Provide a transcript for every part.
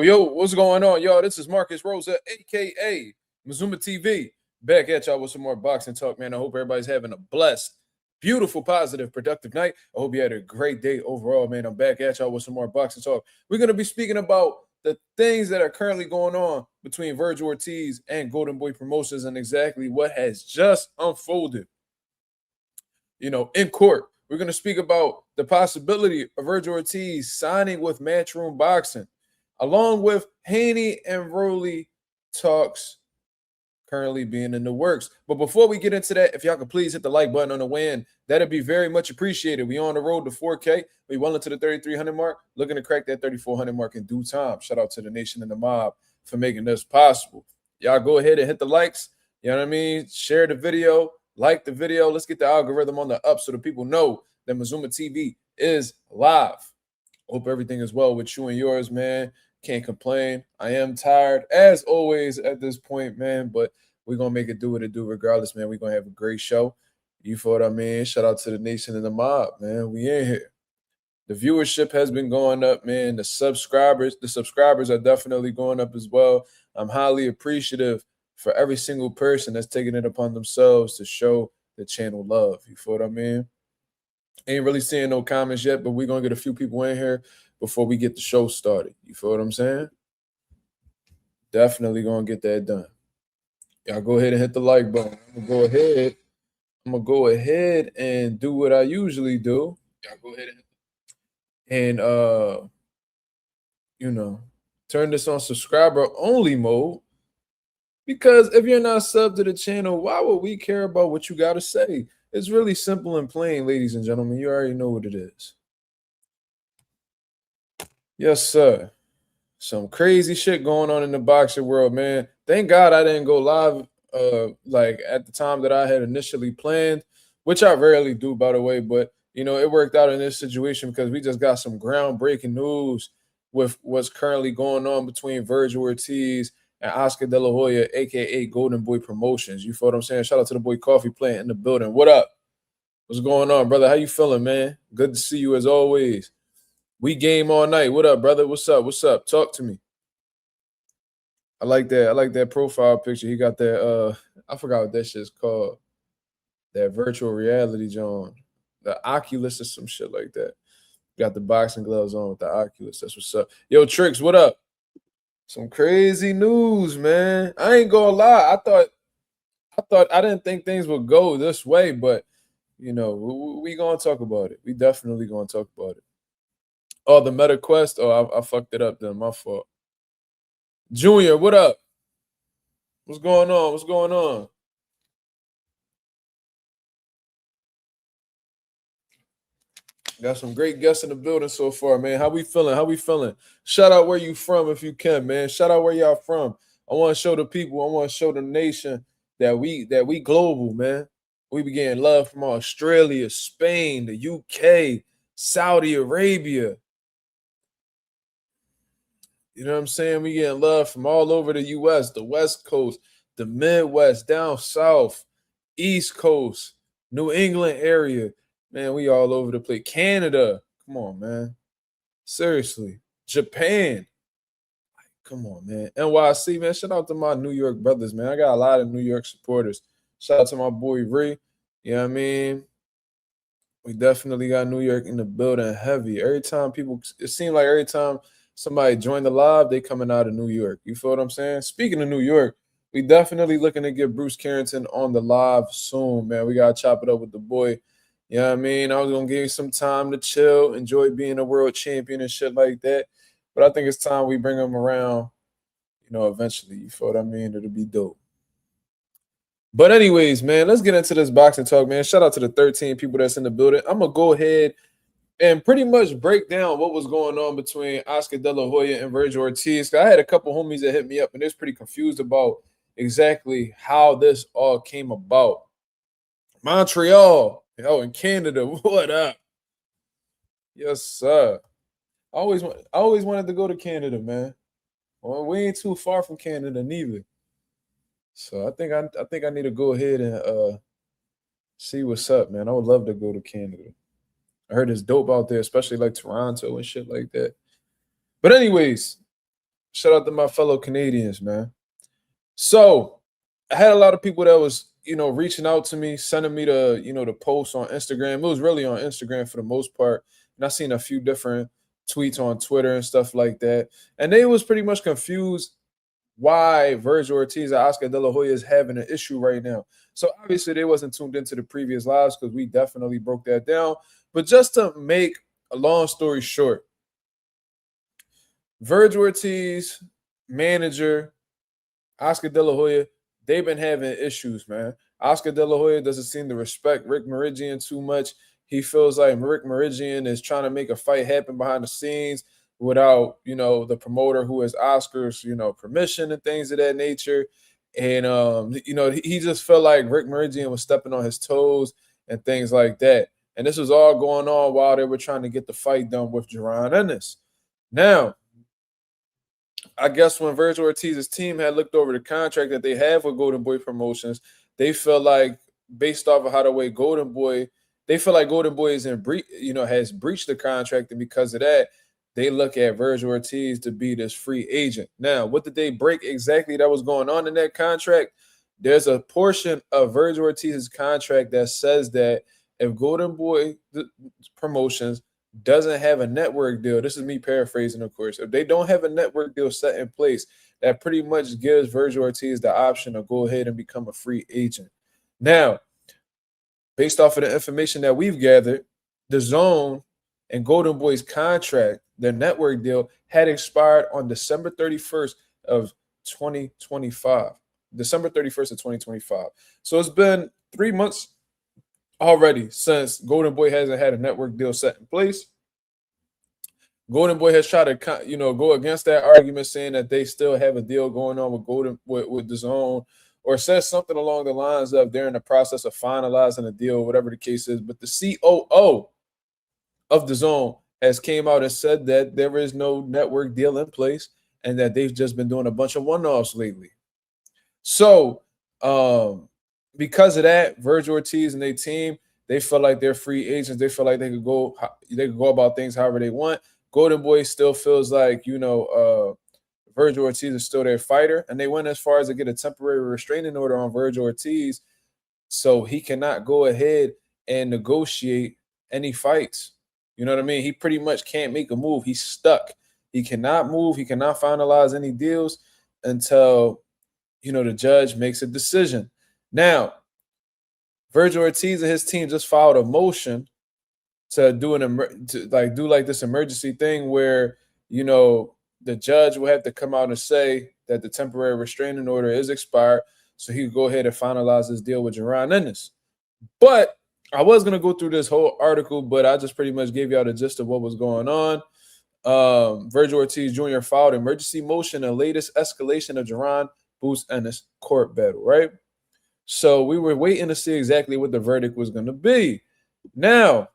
Yo, what's going on, y'all? This is Marcus Rosa, a.k.a. Mazuma TV, back at y'all with some more boxing talk, man. I hope everybody's having a blessed, beautiful, positive, productive night. I hope you had a great day overall, man. I'm back at y'all with some more boxing talk. We're going to be speaking about the things that are currently going on between Vergil Ortiz and Golden Boy Promotions and exactly what has just unfolded, in court. We're going to speak about the possibility of Vergil Ortiz signing with Matchroom Boxing, along with Haney and Rolly talks currently being in the works. But before we get into that, if y'all could please hit the like button on the way in, that'd be very much appreciated. We on the road to 4K. We well into the 3,300 mark, looking to crack that 3,400 mark in due time. Shout out to the nation and the mob for making this possible. Y'all go ahead and hit the likes. You know what I mean? Share the video, like the video. Let's get the algorithm on the up so the people know that Mazuma TV is live. Hope everything is well with you and yours, man. Can't complain. I am tired, as always, at this point, man, but we're going to make it do what it do regardless, man. We're going to have a great show. You feel what I mean? Shout out to the nation and the mob, man. We in here. The viewership has been going up, man. The subscribers are definitely going up as well. I'm highly appreciative for every single person that's taking it upon themselves to show the channel love. You feel what I mean? Ain't really seeing no comments yet, but we're going to get a few people in here before we get the show started. You feel what I'm saying? Definitely going to get that done. Y'all go ahead and hit the like button. I'm going to go ahead and do what I usually do. Y'all go ahead and turn this on subscriber only mode. Because if you're not subbed to the channel, why would we care about what you got to say? It's really simple and plain, ladies and gentlemen. You already know what it is. Yes, sir. Some crazy shit going on in the boxing world, man. Thank God I didn't go live like at the time that I had initially planned, which I rarely do, by the way. But, it worked out in this situation because we just got some groundbreaking news with what's currently going on between Vergil Ortiz and Oscar De La Hoya, a.k.a. Golden Boy Promotions. You feel what I'm saying? Shout out to the boy Coffee Plant in the building. What up? What's going on, brother? How you feeling, man? Good to see you as always. We game all night. What up, brother? What's up? What's up? Talk to me. I like that. I like that profile picture. He got that, I forgot what that shit's called. That virtual reality, John. The Oculus or some shit like that. Got the boxing gloves on with the Oculus. That's what's up. Yo, Tricks, what up? Some crazy news, man. I ain't gonna lie. I didn't think things would go this way, but we gonna talk about it. We definitely gonna talk about it. Oh, the Meta Quest. Oh, I fucked it up then. My fault. Junior, what up? What's going on? What's going on? Got some great guests in the building so far, man. How we feeling? How we feeling? Shout out where you from if you can, man. Shout out where y'all from. I want to show the people, I want to show the nation that we global, man. We be getting love from Australia, Spain, the UK, Saudi Arabia. You know what I'm saying? We getting love from all over the U.S., the West Coast, the Midwest, down South, East Coast, New England area. Man, we all over the place. Canada. Come on, man. Seriously. Japan. Come on, man. NYC, man. Shout out to my New York brothers, man. I got a lot of New York supporters. Shout out to my boy Ree. You know what I mean? We definitely got New York in the building heavy. It seems like every time somebody join the live, they coming out of New York. You feel what I'm saying? Speaking of New York, we definitely looking to get Bruce Carrington on the live soon, man. We got to chop it up with the boy. You know what I mean? I was going to give you some time to chill, enjoy being a world champion and shit like that. But I think it's time we bring him around, eventually. You feel what I mean? It'll be dope. But anyways, man, let's get into this boxing talk, man. Shout out to the 13 people that's in the building. I'm going to go ahead and pretty much break down what was going on between Oscar De La Hoya and Vergil Ortiz. I had a couple homies that hit me up, and they're pretty confused about exactly how this all came about. Montreal, in Canada, what up? Yes, sir. I always wanted to go to Canada, man. Well, we ain't too far from Canada neither. So I think I need to go ahead and see what's up, man. I would love to go to Canada. I heard it's dope out there, especially like Toronto and shit like that. But anyways, Shout out to my fellow Canadians, man. So I had a lot of people that was, reaching out to me, sending me the posts on Instagram. It was really on Instagram for the most part. And I seen a few different tweets on Twitter and stuff like that. And they was pretty much confused why Vergil Ortiz and Oscar De La Hoya is having an issue right now. So obviously they wasn't tuned into the previous lives because we definitely broke that down. But just to make a long story short, Vergil Ortiz, manager, Oscar De La Hoya, they've been having issues, man. Oscar De La Hoya doesn't seem to respect Rick Meridian too much. He feels like Rick Meridian is trying to make a fight happen behind the scenes without, the promoter who has Oscar's, permission and things of that nature. And he just felt like Rick Meridian was stepping on his toes and things like that. And this was all going on while they were trying to get the fight done with Jaron Ennis. Now, I guess when Vergil Ortiz's team had looked over the contract that they have with Golden Boy Promotions, they felt like, based off of how the way Golden Boy, they feel like Golden Boy is has breached the contract, and because of that, they look at Vergil Ortiz to be this free agent. Now, what did they break exactly that was going on in that contract? There's a portion of Vergil Ortiz's contract that says that if Golden Boy Promotions doesn't have a network deal, this is me paraphrasing, of course, if they don't have a network deal set in place, that pretty much gives Vergil Ortiz the option to go ahead and become a free agent. Now, based off of the information that we've gathered, DAZN and Golden Boy's contract, their network deal, had expired on December 31st of 2025. December 31st of 2025. So it's been 3 months already since Golden Boy hasn't had a network deal set in place. Golden Boy has tried to, go against that argument, saying that they still have a deal going on with DAZN, or says something along the lines of they're in the process of finalizing a deal, whatever the case is. But the COO of DAZN has came out and said that there is no network deal in place and that they've just been doing a bunch of one-offs lately. So, because of that, Vergil Ortiz and their team, they feel like they're free agents. They feel like they could go about things however they want. Golden Boy still feels like, Vergil Ortiz is still their fighter, and they went as far as to get a temporary restraining order on Vergil Ortiz so he cannot go ahead and negotiate any fights. You know what I mean? He pretty much can't make a move. He's stuck. He cannot move. He cannot finalize any deals until, the judge makes a decision. Now, Vergil Ortiz and his team just filed a motion to do this emergency thing where, the judge will have to come out and say that the temporary restraining order is expired so he could go ahead and finalize his deal with Jaron Ennis. But I was going to go through this whole article, but I just pretty much gave y'all the gist of what was going on. Vergil Ortiz Jr. filed emergency motion, the latest escalation of Jaron Boots Ennis court battle, right? So we were waiting to see exactly what the verdict was going to be. Now,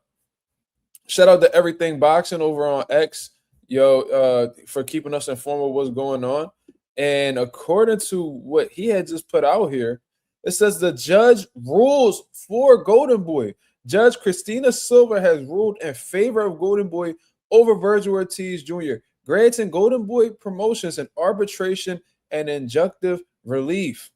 shout out to Everything Boxing over on X, for keeping us informed of what's going on. And according to what he had just put out here, it says the judge rules for Golden Boy. Judge Christina Silva has ruled in favor of Golden Boy over Vergil Ortiz Jr., granting Golden Boy Promotions an arbitration and injunctive relief.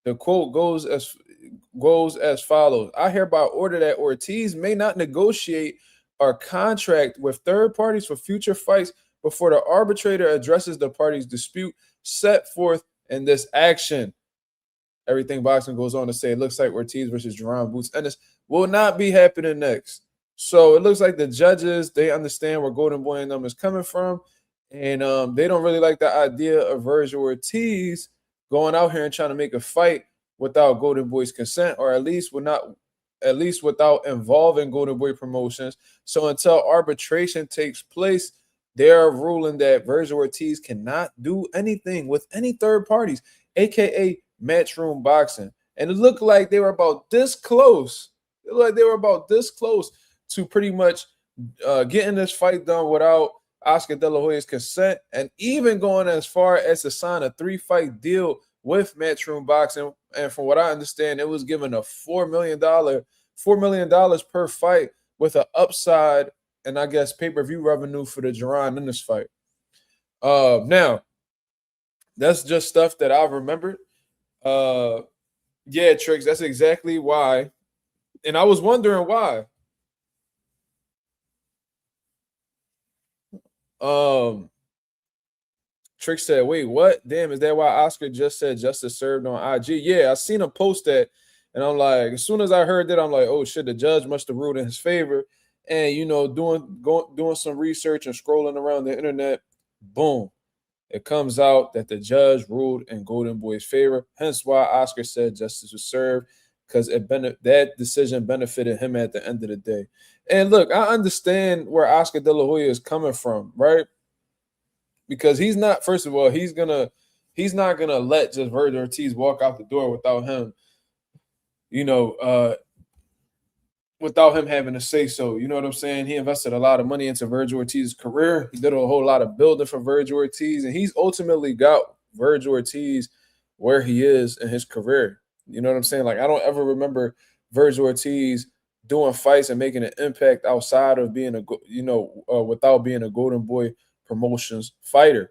The quote goes as follows. I hereby order that Ortiz may not negotiate or contract with third parties for future fights before the arbitrator addresses the parties' dispute set forth in this action. Everything Boxing goes on to say it looks like Ortiz versus Jaron Boots Ennis will not be happening next. So it looks like the judges, they understand where Golden Boy and them is coming from, and they don't really like the idea of Vergil Ortiz going out here and trying to make a fight without Golden Boy's consent, or at least without involving Golden Boy Promotions. So until arbitration takes place, they're ruling that Vergil Ortiz cannot do anything with any third parties, aka Matchroom Boxing. And it looked like they were about this close. It looked like they were about this close to pretty much getting this fight done without Oscar De La Hoya's consent, and even going as far as to sign a 3-fight deal with Matchroom Boxing. And from what I understand, it was given a $4 million per fight with an upside and I guess pay-per-view revenue for the Jaron Ennis fight. Now, That's just stuff that I've remembered. Yeah, Tricks, that's exactly why. And I was wondering why. Um, Trick said, wait, what? Damn, is that why Oscar just said justice served on IG? Yeah, I seen him post that. And I'm like, as soon as I heard that, I'm like, oh shit, the judge must have ruled in his favor. And doing some research and scrolling around the internet, boom. It comes out that the judge ruled in Golden Boy's favor. Hence why Oscar said justice was served, because that decision benefited him at the end of the day. And look, I understand where Oscar De La Hoya is coming from, right? Because he's not. First of all, he's not gonna let just Vergil Ortiz walk out the door without him, you know, without him having to say so. You know what I'm saying? He invested a lot of money into Vergil Ortiz's career. He did a whole lot of building for Vergil Ortiz, and he's ultimately got Vergil Ortiz where he is in his career. You know what I'm saying? Like, I don't ever remember Vergil Ortiz doing fights and making an impact outside of being without being a Golden Boy Promotions fighter.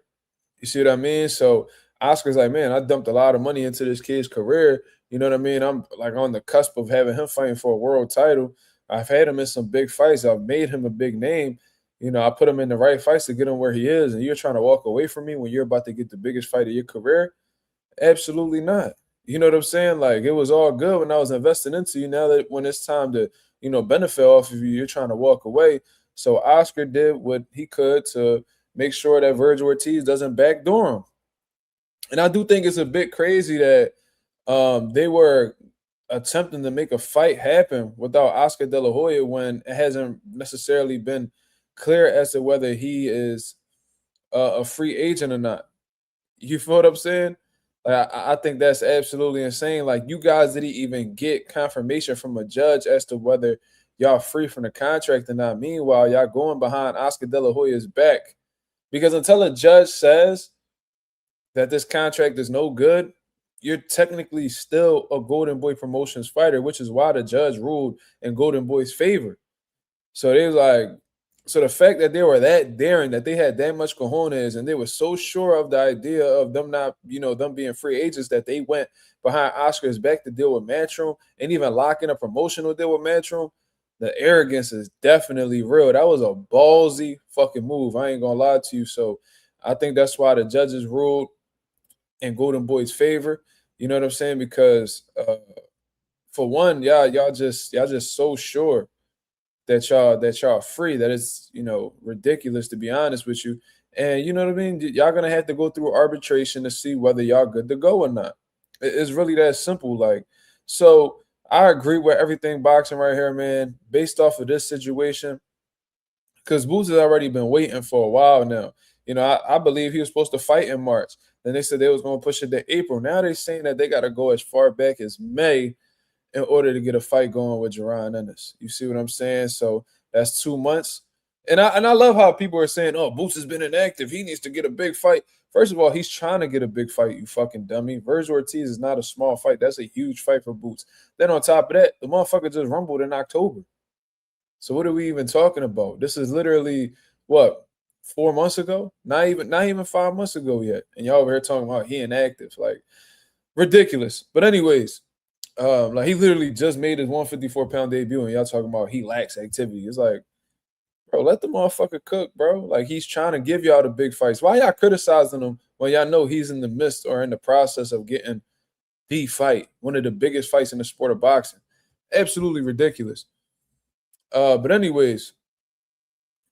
You see what I mean? So Oscar's like, man, I dumped a lot of money into this kid's career. You know what I mean? I'm like on the cusp of having him fighting for a world title. I've had him in some big fights. I've made him a big name. You know, I put him in the right fights to get him where he is. And you're trying to walk away from me when you're about to get the biggest fight of your career? Absolutely not. You know what I'm saying? Like, it was all good when I was investing into you. Now that when it's time to, benefit off of you, you're trying to walk away. So Oscar did what he could to make sure that Vergil Ortiz doesn't backdoor him. And I do think it's a bit crazy that they were attempting to make a fight happen without Oscar De La Hoya when it hasn't necessarily been clear as to whether he is a free agent or not. You feel what I'm saying? Like, I think that's absolutely insane. Like, you guys didn't even get confirmation from a judge as to whether y'all free from the contract or not. Meanwhile, y'all going behind Oscar De La Hoya's back. Because until a judge says that this contract is no good, you're technically still a Golden Boy Promotions fighter, which is why the judge ruled in Golden Boy's favor. So they was like, so the fact that they were that daring, that they had that much cojones, and they were so sure of the idea of them not, them being free agents, that they went behind Oscar's back to deal with Matchroom and even locking a promotional deal with Matchroom. The arrogance is definitely real. That was a ballsy fucking move. I ain't gonna lie to you. So I think that's why the judges ruled in Golden Boy's favor. You know what I'm saying? Because for one, y'all just so sure that y'all free, that it's ridiculous, to be honest with you. And you know what I mean? Y'all gonna have to go through arbitration to see whether y'all good to go or not. It's really that simple. Like, so I agree with everything boxing right here, man, based off of this situation. Because Boots has already been waiting for a while now. I believe he was supposed to fight in March. Then they said they was going to push it to April. Now they're saying that they got to go as far back as May in order to get a fight going with Jaron Ennis. You see what I'm saying? So that's 2 months. And I love how people are saying, oh, Boots has been inactive. He needs to get a big fight. First of all, he's trying to get a big fight, you fucking dummy. Vergil Ortiz is not a small fight. That's a huge fight for Boots. Then on top of that, the motherfucker just rumbled in October. So what are we even talking about? This is literally what, 4 months ago? Not even 5 months ago yet. And y'all over here talking about he inactive. Like, ridiculous. But anyways, like, he literally just made his 154-pound debut, and y'all talking about he lacks activity. It's like, bro, let the motherfucker cook, bro. Like, he's trying to give y'all the big fights. Why y'all criticizing him when y'all know he's in the midst or in the process of getting the fight, one of the biggest fights in the sport of boxing? Absolutely ridiculous. But anyways,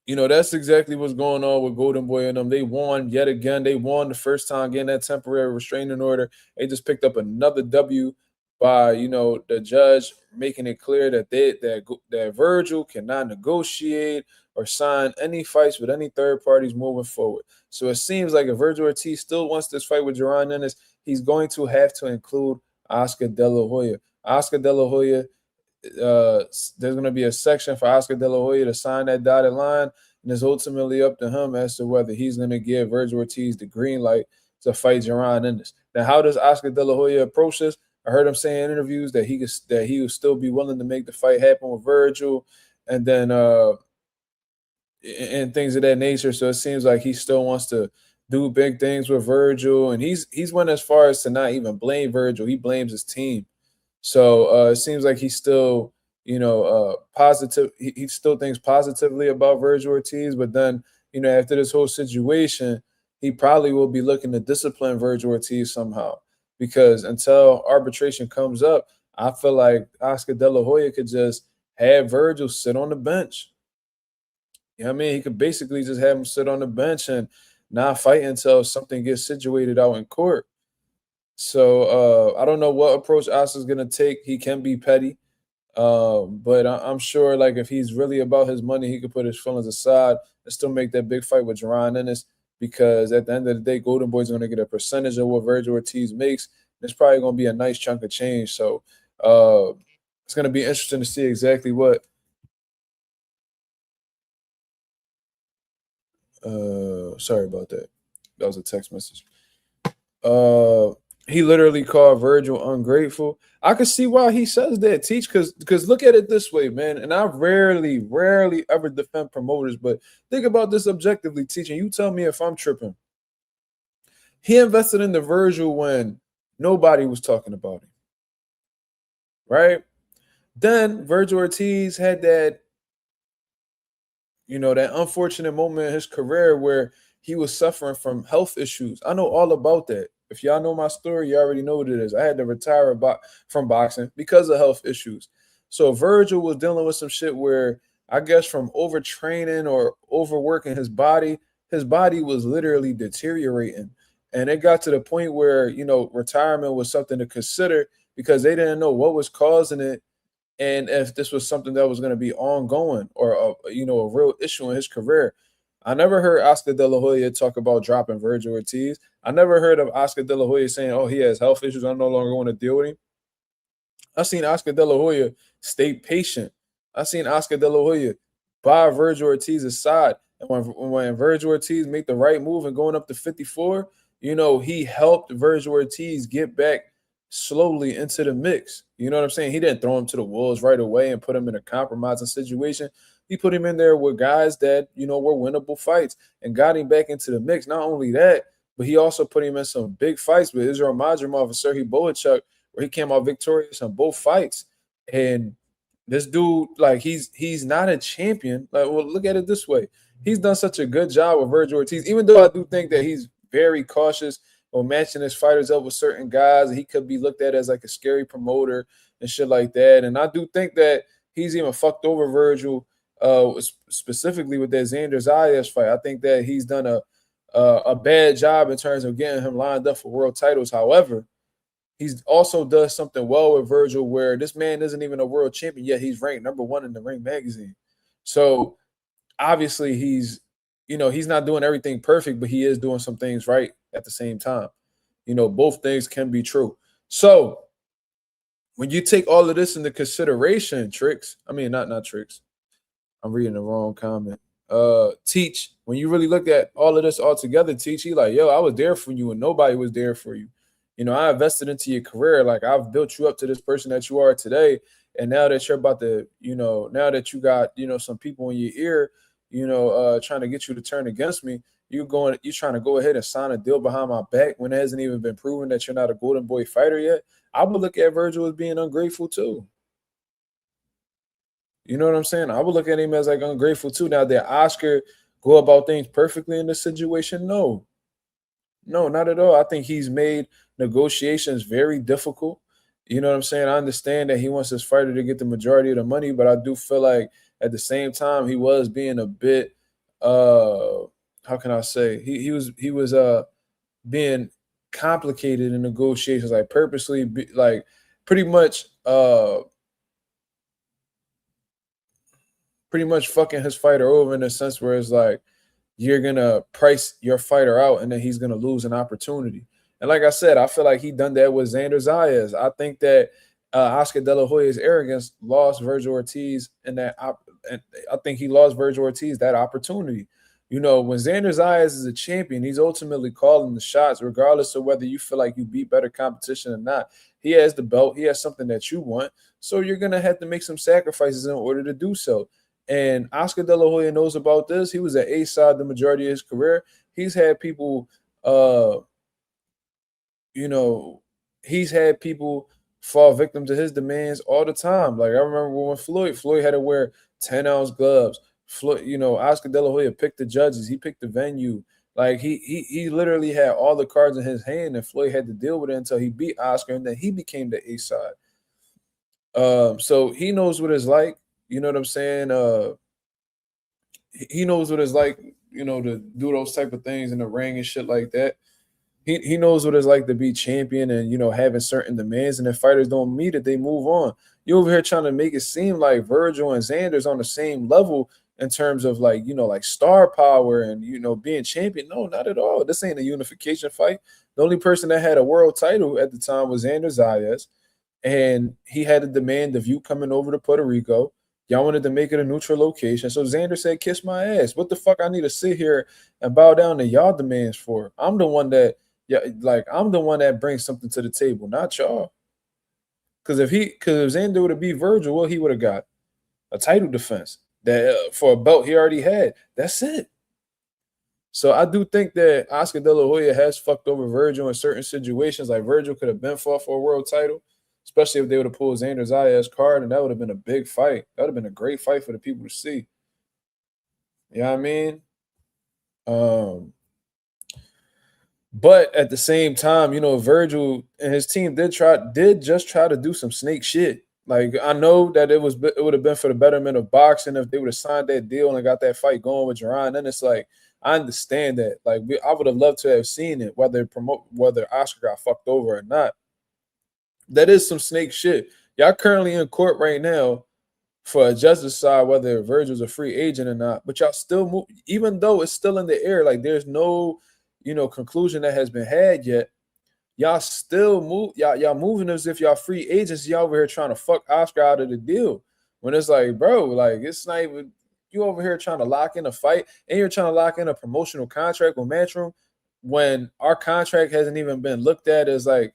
that's exactly what's going on with Golden Boy and them. They won yet again. They won the first time getting that temporary restraining order. They just picked up another W by, the judge making it clear that that Vergil cannot negotiate or sign any fights with any third parties moving forward. So it seems like if Vergil Ortiz still wants this fight with Jaron Ennis, he's going to have to include Oscar De La Hoya. Oscar De La Hoya, there's going to be a section for Oscar De La Hoya to sign that dotted line, and it's ultimately up to him as to whether he's going to give Vergil Ortiz the green light to fight Jaron Ennis. Now, how does Oscar De La Hoya approach this? I heard him say in interviews that he would still be willing to make the fight happen with Vergil, and then and things of that nature. So it seems like he still wants to do big things with Vergil, and he's went as far as to not even blame Vergil. He blames his team. So it seems like he's still, positive. He still thinks positively about Vergil Ortiz, but then, after this whole situation, he probably will be looking to discipline Vergil Ortiz somehow. Because until arbitration comes up, I feel like Oscar De La Hoya could just have Vergil sit on the bench. You know what I mean? He could basically just have him sit on the bench and not fight until something gets situated out in court. So I don't know what approach Oscar's gonna take. He can be petty, but I'm sure like if he's really about his money, he could put his feelings aside and still make that big fight with Jerron Ennis. Because at the end of the day, Golden Boy's going to get a percentage of what Vergil Ortiz makes. It's probably going to be a nice chunk of change. So it's going to be interesting to see exactly what. Sorry about that. That was a text message. He literally called Vergil ungrateful. I could see why he says that, Teach, because look at it this way, man. And I rarely ever defend promoters, but think about this objectively, Teach, and you tell me if I'm tripping. He invested in the Vergil when nobody was talking about him, right? Then Vergil Ortiz had that, that unfortunate moment in his career where he was suffering from health issues. I know all about that. If y'all know my story, you already know what it is. I had to retire from boxing because of health issues. So Vergil was dealing with some shit where I guess from overtraining or overworking his body was literally deteriorating. And it got to the point where, retirement was something to consider because they didn't know what was causing it and if this was something that was going to be ongoing or, a real issue in his career. I never heard Oscar De La Hoya talk about dropping Vergil Ortiz. I never heard of Oscar De La Hoya saying, oh, he has health issues. I'm no longer going to deal with him. I've seen Oscar De La Hoya stay patient. I've seen Oscar De La Hoya by Vergil Ortiz's side. And when Vergil Ortiz made the right move and going up to 54, he helped Vergil Ortiz get back slowly into the mix. You know what I'm saying? He didn't throw him to the wolves right away and put him in a compromising situation. He put him in there with guys that, were winnable fights and got him back into the mix. Not only that, but he also put him in some big fights with Israel Mazuma and Sergey Bohachuk, where he came out victorious in both fights. And this dude, like, he's not a champion. Like, well, look at it this way. He's done such a good job with Vergil Ortiz, even though I do think that he's very cautious or matching his fighters up with certain guys. He could be looked at as like a scary promoter and shit like that. And I do think that he's even fucked over Vergil, specifically with that Xander Zayas fight. I think that he's done a bad job in terms of getting him lined up for world titles. However, he's also does something well with Vergil where this man isn't even a world champion, yet he's ranked #1 in the Ring magazine. So obviously he's not doing everything perfect, but he is doing some things right at the same time. Both things can be true. So when you take all of this into consideration, not Tricks. I'm reading the wrong comment. Teach, when you really look at all of this all together, Teach, he like, yo, I was there for you and nobody was there for you. I invested into your career. Like, I've built you up to this person that you are today. And now that you're about to, now that you got, some people in your ear, trying to get you to turn against me, you're trying to go ahead and sign a deal behind my back when it hasn't even been proven that you're not a Golden Boy fighter yet. I would look at Vergil as being ungrateful too. You know what I'm saying? I would look at him as like ungrateful too. Now, did Oscar go about things perfectly in this situation? No, not at all. I think he's made negotiations very difficult. You know what I'm saying? I understand that he wants his fighter to get the majority of the money, but I do feel like at the same time he was being a bit how can I say? He was being complicated in negotiations, like purposely pretty much fucking his fighter over in a sense where it's like you're gonna price your fighter out and then he's gonna lose an opportunity. And like I said, I feel like he done that with Xander Zayas. I think that Oscar De La Hoya's arrogance lost Vergil Ortiz and I think he lost Vergil Ortiz that opportunity. When Xander Zayas is a champion, he's ultimately calling the shots, regardless of whether you feel like you beat better competition or not. He has the belt. He has something that you want. So you're going to have to make some sacrifices in order to do so. And Oscar De La Hoya knows about this. He was at A-side the majority of his career. he's had people, you know, he's had people fall victim to his demands all the time. Like I remember when Floyd had to wear 10-ounce gloves. Floyd, Oscar De La Hoya picked the judges, he picked the venue. Like he literally had all the cards in his hand, and Floyd had to deal with it until he beat Oscar, and then he became the A side. So he knows what it's like. You know what I'm saying? He knows what it's like, to do those type of things in the ring and shit like that. He knows what it's like to be champion and, having certain demands. And if fighters don't meet it, they move on. You over here trying to make it seem like Vergil and Xander's on the same level in terms of like star power and, being champion. No, not at all. This ain't a unification fight. The only person that had a world title at the time was Xander Zayas. And he had a demand of you coming over to Puerto Rico. Y'all wanted to make it a neutral location. So Xander said, kiss my ass. What the fuck I need to sit here and bow down to y'all demands for? I'm the one that brings something to the table, not y'all. Because if Xander would have beat Vergil, what he would have got? A title defense that for a belt he already had. That's it. So I do think that Oscar De La Hoya has fucked over Vergil in certain situations. Like Vergil could have been fought for a world title, especially if they would have pulled Xander Zayas' card, and that would have been a big fight. That would have been a great fight for the people to see. You know what I mean? But at the same time, Vergil and his team did just try to do some snake shit. Like I know that it would have been for the betterment of boxing if they would have signed that deal and got that fight going with Jerron. Then it's like I understand that. Like I would have loved to have seen it, whether Oscar got fucked over or not. That is some snake shit. Y'all currently in court right now for a judge to decide whether Vergil's a free agent or not. But y'all still move, even though it's still in the air. Like there's no conclusion that has been had yet. Y'all still move. Y'all moving as if y'all free agents. Y'all over here trying to fuck Oscar out of the deal. When it's like, bro, like it's not even you over here trying to lock in a fight, and you're trying to lock in a promotional contract with Matchroom when our contract hasn't even been looked at as like,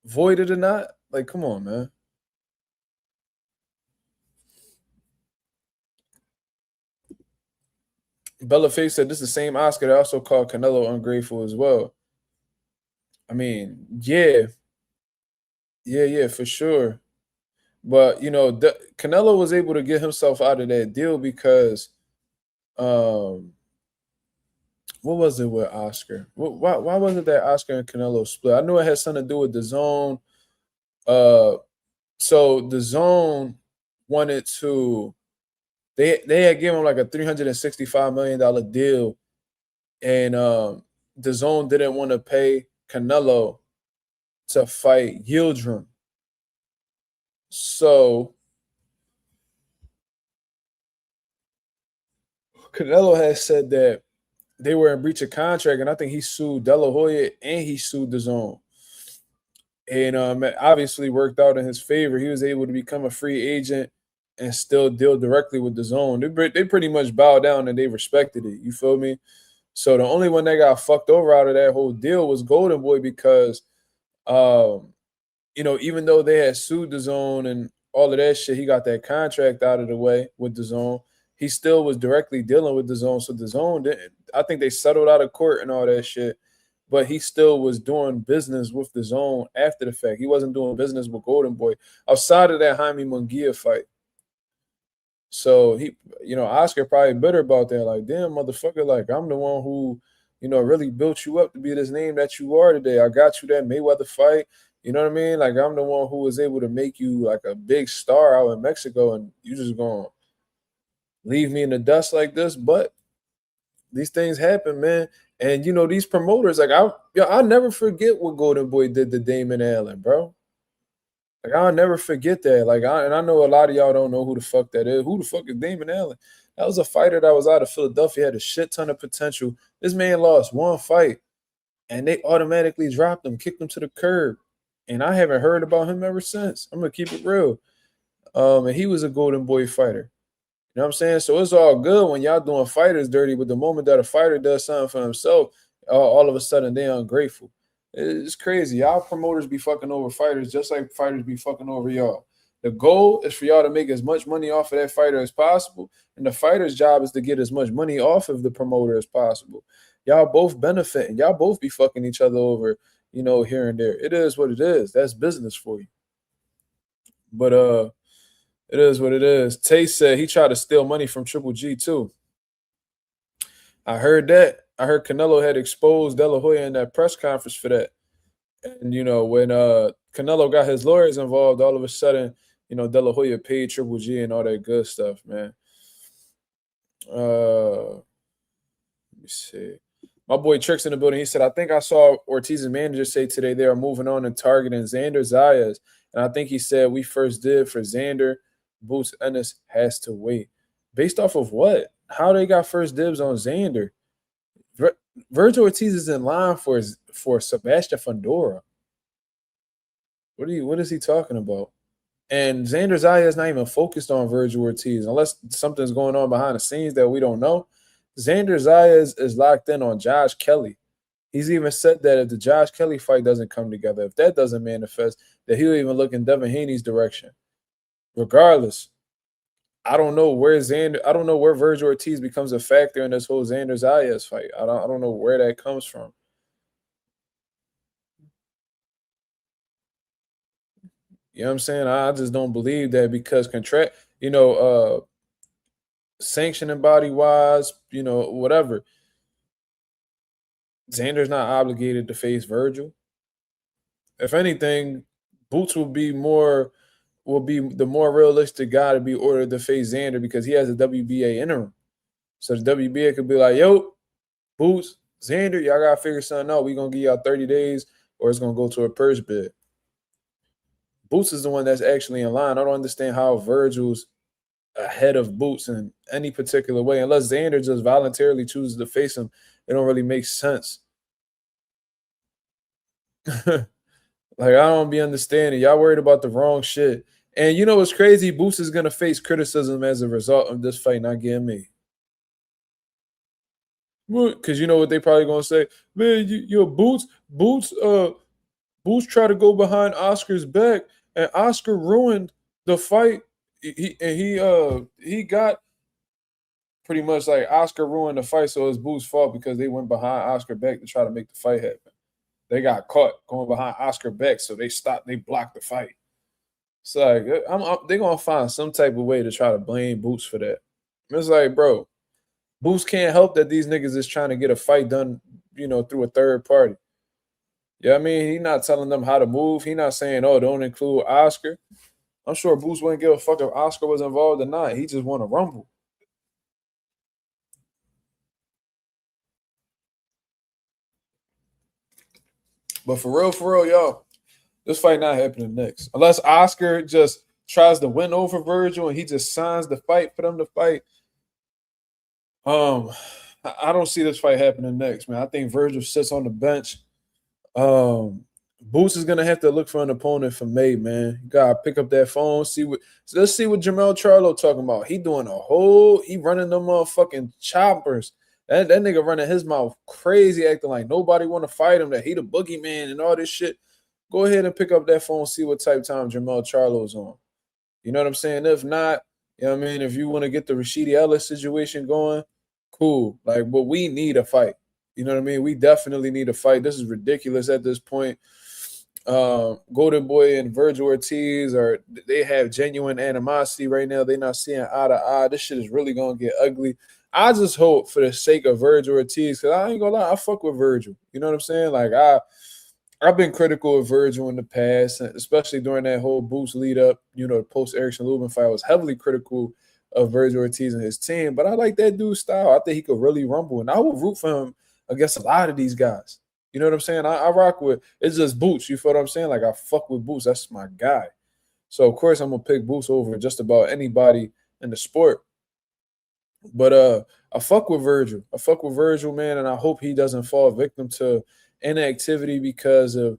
voided or not. Like, come on, man. Bellaface said this is the same Oscar that also called Canelo ungrateful as well. I mean, yeah, for sure. But Canelo was able to get himself out of that deal because, what was it with Oscar? Why was it that Oscar and Canelo split? I knew it had something to do with DAZN. So DAZN wanted to. They had given him like a $365 million deal, and DAZN didn't want to pay Canelo to fight Yildirim. So Canelo has said that they were in breach of contract, and I think he sued De La Hoya and he sued DAZN. And it obviously worked out in his favor. He was able to become a free agent and still deal directly with DAZN. They pretty much bowed down and they respected it. You feel me? So the only one that got fucked over out of that whole deal was Golden Boy because, even though they had sued DAZN and all of that shit, he got that contract out of the way with DAZN. He still was directly dealing with DAZN. So DAZN didn't. I think they settled out of court and all that shit. But he still was doing business with DAZN after the fact. He wasn't doing business with Golden Boy outside of that Jaime Munguia fight. So he, Oscar probably bitter about that. Like, damn, motherfucker, like I'm the one who, really built you up to be this name that you are today. I got you that Mayweather fight. You know what I mean? Like I'm the one who was able to make you like a big star out in Mexico, and you just gonna leave me in the dust like this. But these things happen, man. And these promoters, like I'll never forget what Golden Boy did to Damon Allen, bro. Like I'll never forget that. Like I know a lot of y'all don't know who the fuck that is. Who the fuck is Damon Allen? That was a fighter that was out of Philadelphia, had a shit ton of potential. This man lost one fight, and they automatically dropped him, kicked him to the curb. And I haven't heard about him ever since. I'm gonna keep it real. And he was a Golden Boy fighter. You know what I'm saying? So it's all good when y'all doing fighters dirty, but the moment that a fighter does something for himself, all of a sudden they ungrateful. It's crazy. Y'all promoters be fucking over fighters just like fighters be fucking over y'all. The goal is for y'all to make as much money off of that fighter as possible, and the fighter's job is to get as much money off of the promoter as possible. Y'all both benefit, and y'all both be fucking each other over, here and there. It is what it is. That's business for you. But it is what it is. Tay said he tried to steal money from Triple G too. I heard that. I heard Canelo had exposed De La Hoya in that press conference for that. And when Canelo got his lawyers involved, all of a sudden, De La Hoya paid Triple G and all that good stuff, man. Let me see. My boy Tricks in the building. He said, I think I saw Ortiz's manager say today they are moving on and targeting Xander Zayas. And I think he said we first did for Xander. Boots Ennis has to wait. Based off of what? How they got first dibs on Xander? Vergil Ortiz is in line for Sebastian Fundora. What is he talking about? And Xander Zayas is not even focused on Vergil Ortiz unless something's going on behind the scenes that we don't know. Xander Zayas is locked in on Josh Kelly. He's even said that if the Josh Kelly fight doesn't come together, if that doesn't manifest, that he'll even look in Devin Haney's direction. Regardless, I don't know where Vergil Ortiz becomes a factor in this whole Xander Zayas fight. I don't know where that comes from. You know what I'm saying? I just don't believe that because sanctioning body wise, whatever. Xander's not obligated to face Vergil. If anything, Boots will be the more realistic guy to be ordered to face Xander because he has a WBA interim. So the WBA could be like, yo, Boots, Xander, y'all got to figure something out. We're going to give y'all 30 days or it's going to go to a purse bid. Boots is the one that's actually in line. I don't understand how Vergil's ahead of Boots in any particular way. Unless Xander just voluntarily chooses to face him, it don't really make sense. Like, I don't be understanding. Y'all worried about the wrong shit. And you know what's crazy? Boots is going to face criticism as a result of this fight not getting made. Because you know what they probably going to say? Man, Boots tried to go behind Oscar's back, and Oscar ruined the fight. He got pretty much like Oscar ruined the fight, so it's Boots' fault because they went behind Oscar back to try to make the fight happen. They got caught going behind Oscar back, so they blocked the fight. It's like they're gonna find some type of way to try to blame Boots for that. It's like, bro, Boots can't help that these niggas is trying to get a fight done, through a third party. Yeah, I mean, he's not telling them how to move. He's not saying, oh, don't include Oscar. I'm sure Boots wouldn't give a fuck if Oscar was involved or not. He just want to rumble. But for real, y'all, this fight not happening next. Unless Oscar just tries to win over Vergil and he just signs the fight for them to fight. I don't see this fight happening next, man. I think Vergil sits on the bench. Boots is gonna have to look for an opponent for May, man. You gotta pick up that phone, let's see what Jermell Charlo talking about. He running them motherfucking choppers. That nigga running his mouth crazy, acting like nobody want to fight him, that he the boogeyman and all this shit. Go ahead and pick up that phone, see what type time Jermell Charlo's on. You know what I'm saying? If not, you know what I mean? If you want to get the Rashidi Ellis situation going, cool. Like, but we need a fight. You know what I mean? We definitely need a fight. This is ridiculous at this point. Golden Boy and Vergil Ortiz they have genuine animosity right now. They're not seeing eye to eye. This shit is really gonna get ugly. I just hope for the sake of Vergil Ortiz, because I ain't gonna lie, I fuck with Vergil. You know what I'm saying? Like I've been critical of Vergil in the past, especially during that whole Boots lead up, the post Erickson Lubin fight. I was heavily critical of Vergil Ortiz and his team, but I like that dude's style. I think he could really rumble, and I would root for him against a lot of these guys. You know what I'm saying? I rock with it's just Boots. You feel what I'm saying? Like I fuck with Boots. That's my guy. So of course I'm gonna pick Boots over just about anybody in the sport. But I fuck with Vergil. I fuck with Vergil, man, and I hope he doesn't fall victim to inactivity because of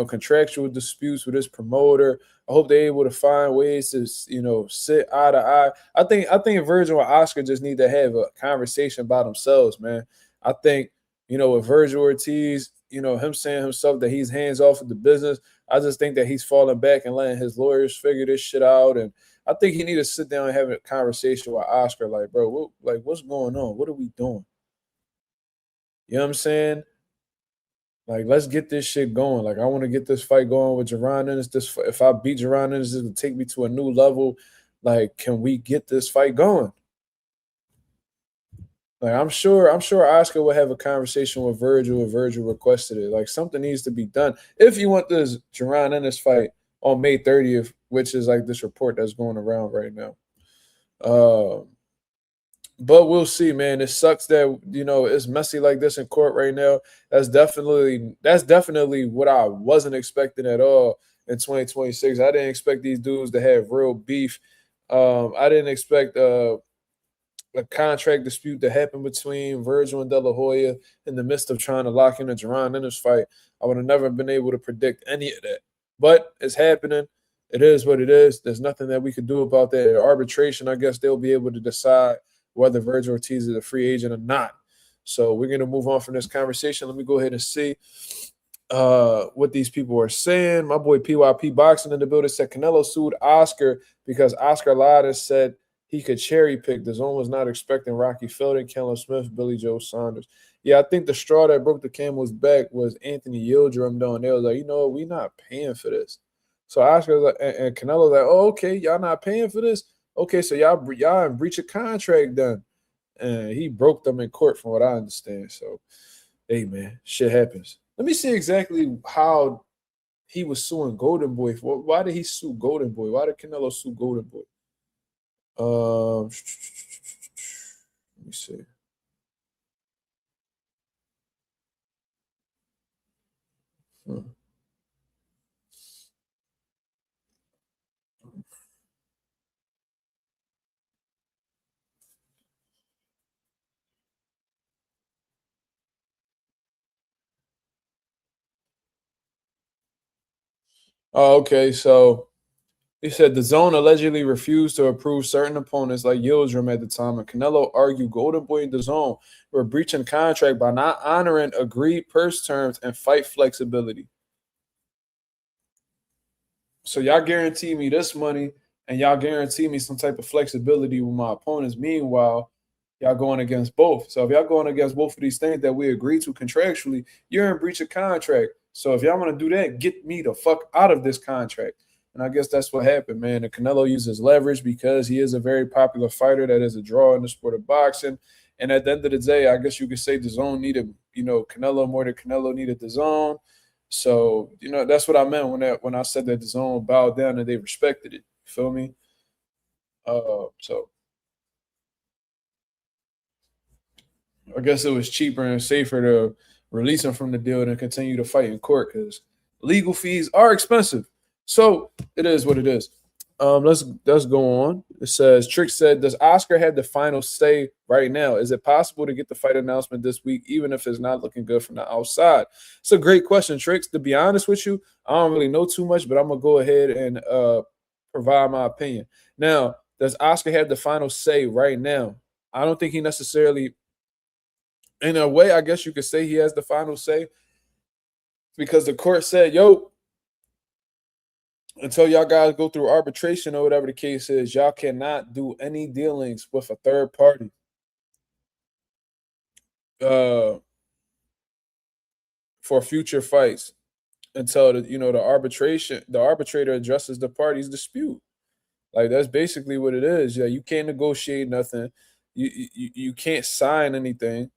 contractual disputes with his promoter. I hope they're able to find ways to sit eye to eye. I think Vergil and Oscar just need to have a conversation by themselves, man. I think with Vergil Ortiz, him saying himself that he's hands off of the business. I just think that he's falling back and letting his lawyers figure this shit out. And I think he need to sit down and have a conversation with Oscar. Like, bro, what's going on? What are we doing? You know what I'm saying? Like, let's get this shit going. Like, I want to get this fight going with Jaron Ennis. If I beat Jaron Ennis, this will take me to a new level. Like, can we get this fight going? Like, I'm sure Oscar will have a conversation with Vergil if Vergil requested it. Like, something needs to be done. If you want this Jaron Ennis fight on May 30th, which is like this report that's going around right now. But we'll see, man. It sucks that it's messy like this in court right now. That's definitely what I wasn't expecting at all in 2026. I didn't expect these dudes to have real beef. I didn't expect a contract dispute to happen between Vergil and De La Hoya in the midst of trying to lock in a Jaron Ennis fight. I would have never been able to predict any of that. But it's happening. It is what it is. There's nothing that we could do about that. At arbitration, I guess they'll be able to decide whether Vergil Ortiz is a free agent or not. So we're going to move on from this conversation. Let me go ahead and see what these people are saying. My boy PYP Boxing in the building said Canelo sued Oscar because Oscar lied and said he could cherry pick. The zone was not expecting Rocky Fielding, Callum Smith, Billy Joe Saunders. Yeah, I think the straw that broke the camel's back was Anthony Yildirim doing. They was like, we're not paying for this. So Oscar and Canelo like, oh, okay, y'all not paying for this? Okay, so y'all in breach of contract then. And he broke them in court from what I understand. So, hey, man, shit happens. Let me see exactly how he was suing Golden Boy. Why did he sue Golden Boy? Why did Canelo sue Golden Boy? Let me see. Oh, okay. So he said the zone allegedly refused to approve certain opponents like Yildirim at the time, and Canelo argued Golden Boy and the zone were breaching contract by not honoring agreed purse terms and fight flexibility. So y'all guarantee me this money, and y'all guarantee me some type of flexibility with my opponents. Meanwhile, y'all going against both. So if y'all going against both of these things that we agreed to contractually, you're in breach of contract. So if y'all want to do that, get me the fuck out of this contract. And I guess that's what happened, man. And Canelo uses leverage because he is a very popular fighter that is a draw in the sport of boxing. And at the end of the day, I guess you could say the zone needed, Canelo more than Canelo needed the zone. So, that's what I meant when I said that the zone bowed down and they respected it. You feel me? So I guess it was cheaper and safer to release him from the deal than continue to fight in court because legal fees are expensive. So it is what it is. Let's go on. It says Trick said, does Oscar have the final say right now? Is it possible to get the fight announcement this week, even if it's not looking good from the outside? It's a great question, Tricks. To be honest with you, I don't really know too much, but I'm gonna go ahead and provide my opinion. Now, does Oscar have the final say right now? I don't think he necessarily, in a way, I guess you could say he has the final say because the court said, yo, until y'all guys go through arbitration or whatever the case is, y'all cannot do any dealings with a third party. For future fights until the arbitrator addresses the party's dispute. Like that's basically what it is. Yeah, you can't negotiate nothing. You can't sign anything.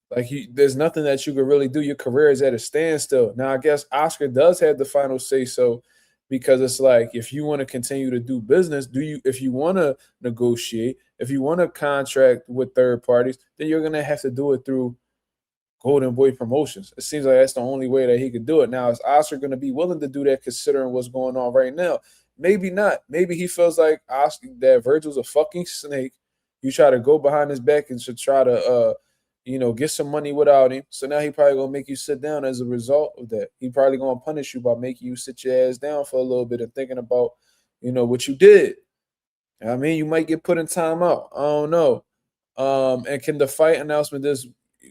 Like there's nothing that you can really do. Your career is at a standstill. Now I guess Oscar does have the final say so because it's like if you want to continue to do business, if you want to negotiate, if you want to contract with third parties, then you're gonna have to do it through Golden Boy Promotions. It seems like that's the only way that he could do it. Now, is Oscar going to be willing to do that considering what's going on right now? Maybe not. Maybe he feels like Oscar that Vergil's a fucking snake. You try to go behind his back and should try to get some money without him. So now he probably gonna make you sit down as a result of that. He probably gonna punish you by making you sit your ass down for a little bit and thinking about, what you did. I mean, you might get put in timeout. I don't know. And can the fight announcement this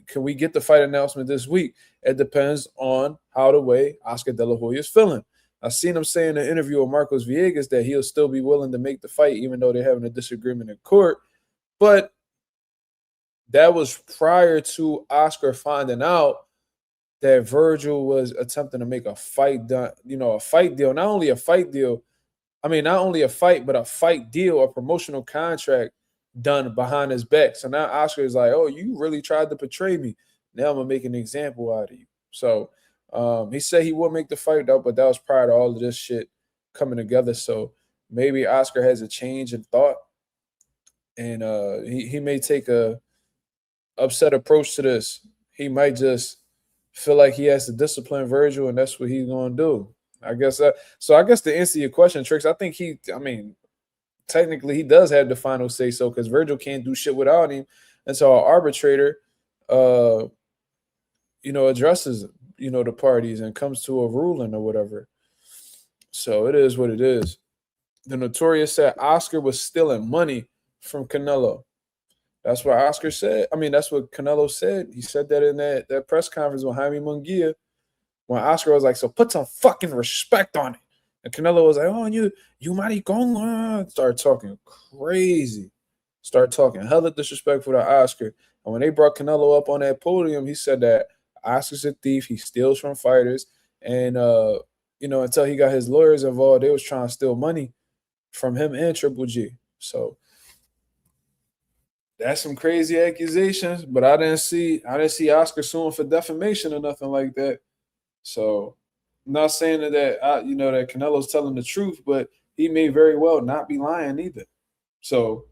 can we get the fight announcement this week? It depends on how the way Oscar De La Hoya is feeling. I seen him say in an interview with Marcos Villegas that he'll still be willing to make the fight, even though they're having a disagreement in court. But that was prior to Oscar finding out that Vergil was attempting to make a fight a fight deal. Not only a fight deal, not only a fight, but a fight deal, a promotional contract done behind his back. So now Oscar is like, oh, you really tried to portray me. Now I'm gonna make an example out of you. So he said he would make the fight though, but that was prior to all of this shit coming together. So maybe Oscar has a change in thought, and he may take a upset approach to this. He might just feel like he has to discipline Vergil, and that's what he's gonna do. I guess so. I guess to answer your question, Tricks, I think technically he does have the final say so because Vergil can't do shit without him. And so our arbitrator, addresses, the parties and comes to a ruling or whatever. So it is what it is. The Notorious said Oscar was stealing money from Canelo. That's what Oscar said. That's what Canelo said. He said that in that press conference with Jaime Munguia when Oscar was like, so put some fucking respect on it. And Canelo was like, oh, you maricón. Start talking crazy. Start talking hella disrespectful to Oscar. And when they brought Canelo up on that podium, he said that Oscar's a thief. He steals from fighters. And, until he got his lawyers involved, they was trying to steal money from him and Triple G. So that's some crazy accusations, but I didn't see Oscar suing for defamation or nothing like that. So I'm not saying that that Canelo's telling the truth, but he may very well not be lying either. So